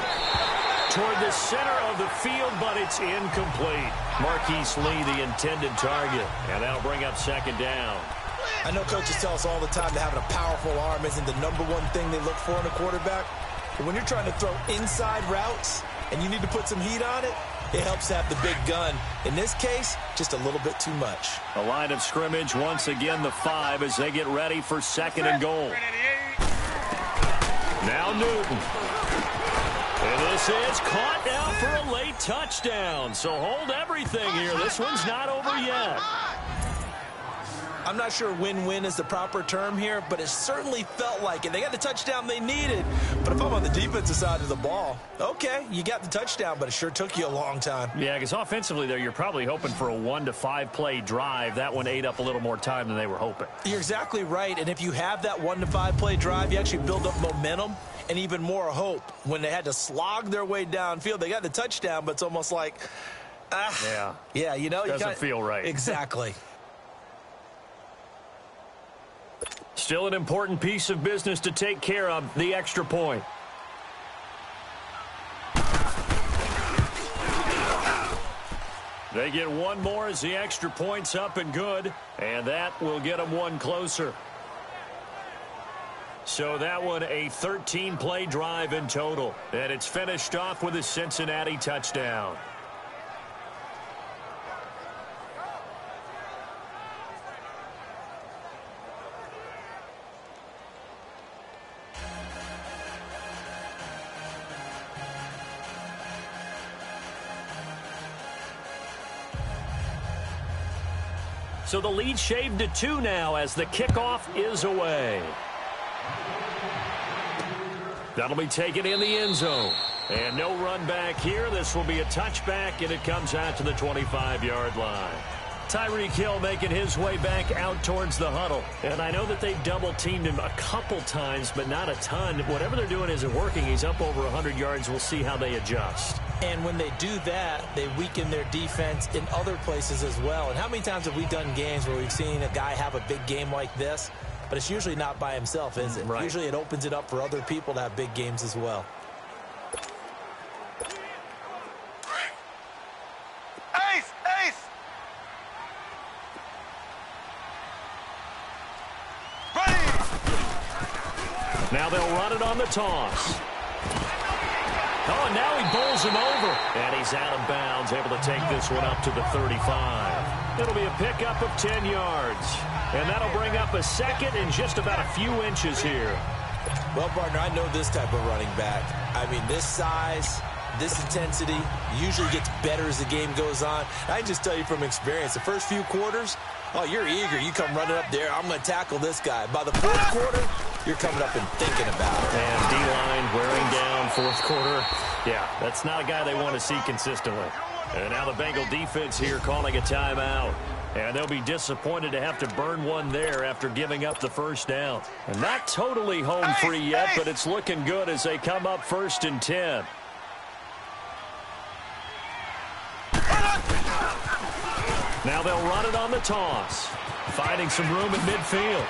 Toward the center of the field, but it's incomplete. Marquise Lee, the intended target. And that'll bring up 2nd down. I know coaches tell us all the time that having a powerful arm isn't the #1 thing they look for in a quarterback. But when you're trying to throw inside routes and you need to put some heat on it, it helps to have the big gun. In this case, just a little bit too much. A line of scrimmage once again, the 5 as they get ready for 2nd and goal. Now Newton. And this is caught now for a late touchdown. So hold everything here. This one's not over yet. I'm not sure win-win is the proper term here, but it certainly felt like it. They got the touchdown they needed. But if I'm on the defensive side of the ball, okay, you got the touchdown, but it sure took you a long time. Yeah, because offensively there, you're probably hoping for a 1 to 5 play drive. That one ate up a little more time than they were hoping. You're exactly right. And if you have that 1 to 5 play drive, you actually build up momentum and even more hope. When they had to slog their way downfield, they got the touchdown, but it's almost like, yeah, you know, doesn't feel right. Exactly. Still an important piece of business to take care of, the extra point. They get one more as the extra point's up and good, and that will get them one closer. So that one a 13-play drive in total, and it's finished off with a Cincinnati touchdown. So the lead shaved to 2 now as the kickoff is away. That'll be taken in the end zone. And no run back here. This will be a touchback, and it comes out to the 25-yard line. Tyreek Hill making his way back out towards the huddle. And I know that they've double-teamed him a couple times, but not a ton. Whatever they're doing isn't working. He's up over 100 yards. We'll see how they adjust. And when they do that, they weaken their defense in other places as well. And how many times have we done games where we've seen a guy have a big game like this, but it's usually not by himself, is it? Right. Usually it opens it up for other people to have big games as well. Ace! Ace! Ready! Now they'll run it on the toss. Oh, and now he bowls him over. And he's out of bounds, able to take this one up to the 35. It'll be a pickup of 10 yards. And that'll bring up a second in just about a few inches here. Well, partner, I know this type of running back. I mean, this size, this intensity usually gets better as the game goes on. I can just tell you from experience, the first few quarters, oh, you're eager. You come running up there, I'm going to tackle this guy. By the fourth quarter, you're coming up and thinking about it. And D-line wearing down fourth quarter. Yeah, that's not a guy they want to see consistently. And now the Bengal defense here calling a timeout. And they'll be disappointed to have to burn one there after giving up the first down. And not totally home free yet, but it's looking good as they come up 1st and 10. Now they'll run it on the toss. Finding some room in midfield.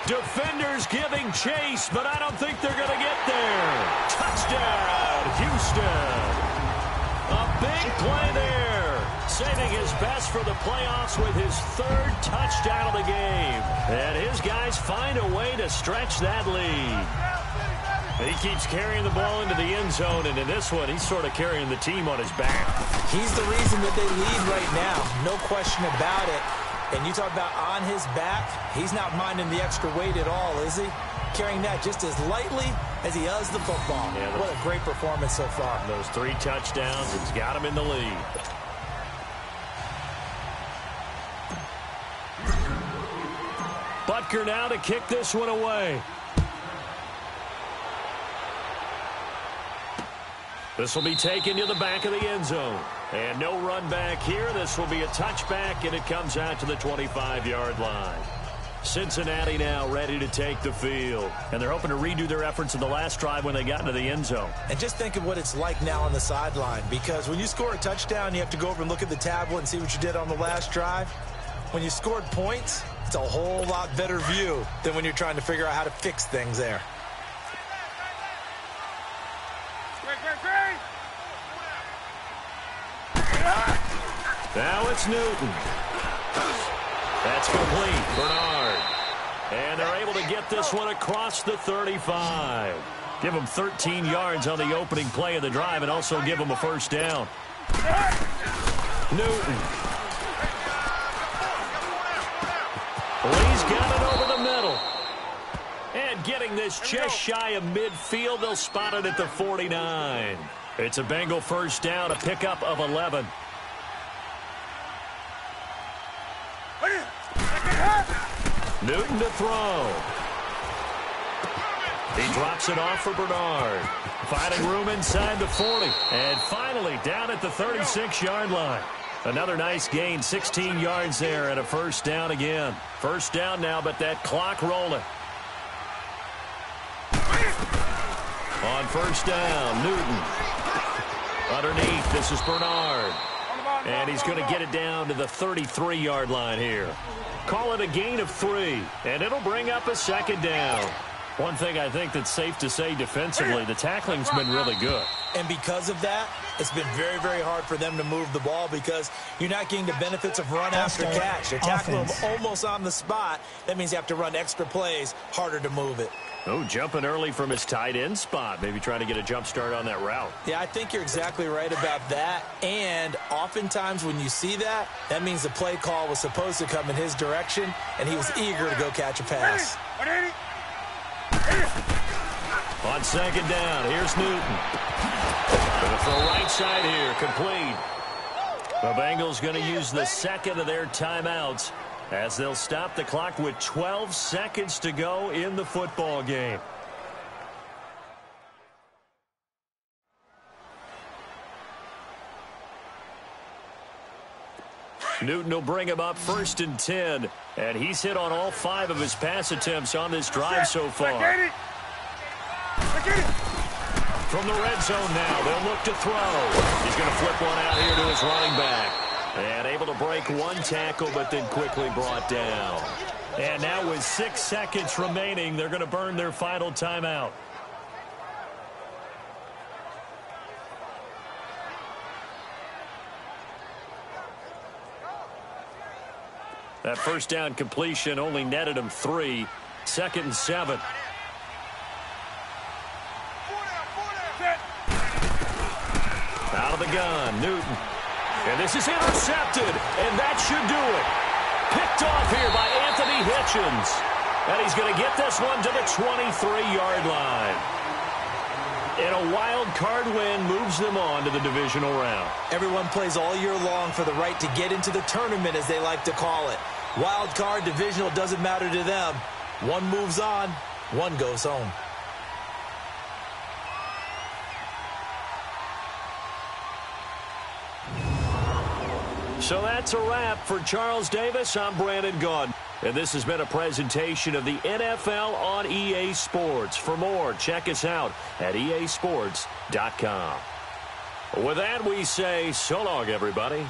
Defenders giving chase, but I don't think they're going to get there. Touchdown, Houston. A big play there. Saving his best for the playoffs with his 3rd touchdown of the game. And his guys find a way to stretch that lead. He keeps carrying the ball into the end zone, and in this one, he's sort of carrying the team on his back. He's the reason that they lead right now. No question about it. And you talk about on his back, he's not minding the extra weight at all, is he? Carrying that just as lightly as he does the football. Yeah, what a great performance so far. Those 3 touchdowns, it's got him in the lead. Butker now to kick this one away. This will be taken to the back of the end zone. And no run back here. This will be a touchback, and it comes out to the 25-yard line. Cincinnati now ready to take the field. And they're hoping to redo their efforts in the last drive when they got into the end zone. And just think of what it's like now on the sideline. Because when you score a touchdown, you have to go over and look at the tablet and see what you did on the last drive. When you scored points, it's a whole lot better view than when you're trying to figure out how to fix things there. Now it's Newton. That's complete. Bernard. And they're able to get this one across the 35. Give them 13 yards on the opening play of the drive and also give them a first down. Newton. Lee's got it over the middle. And getting this just shy of midfield, they'll spot it at the 49. It's a Bengal first down, a pickup of 11. Newton to throw. He drops it off for Bernard. Finding room inside the 40. And finally down at the 36-yard line. Another nice gain, 16 yards there and a first down again. First down now, but that clock rolling. On first down, Newton. Underneath, this is Bernard. And he's going to get it down to the 33-yard line here. Call it a gain of 3, and it'll bring up a second down. One thing I think that's safe to say defensively, the tackling's been really good. And because of that, it's been very, very hard for them to move the ball because you're not getting the benefits of run after catch. They're tackling them almost on the spot. That means you have to run extra plays, harder to move it. Oh, jumping early from his tight end spot. Maybe trying to get a jump start on that route. Yeah, I think you're exactly right about that. And oftentimes when you see that, that means the play call was supposed to come in his direction, and he was eager to go catch a pass. On second down, here's Newton. Going to throw right side here, complete. The Bengals going to use the second of their timeouts as they'll stop the clock with 12 seconds to go in the football game. Newton will bring him up 1st and 10, and he's hit on all 5 of his pass attempts on this drive so far. From the red zone now, they'll look to throw. He's going to flip one out here to his running back. And able to break one tackle, but then quickly brought down. And now with 6 seconds remaining, they're going to burn their final timeout. That first down completion only netted him 3. 2nd and 7. Out of the gun, Newton. And this is intercepted, and that should do it. Picked off here by Anthony Hitchens. And he's going to get this one to the 23-yard line. And a wild card win moves them on to the divisional round. Everyone plays all year long for the right to get into the tournament, as they like to call it. Wild card, divisional, doesn't matter to them. One moves on, one goes home. So that's a wrap for Charles Davis. I'm Brandon Gaudin. And this has been a presentation of the NFL on EA Sports. For more, check us out at easports.com. With that, we say so long, everybody.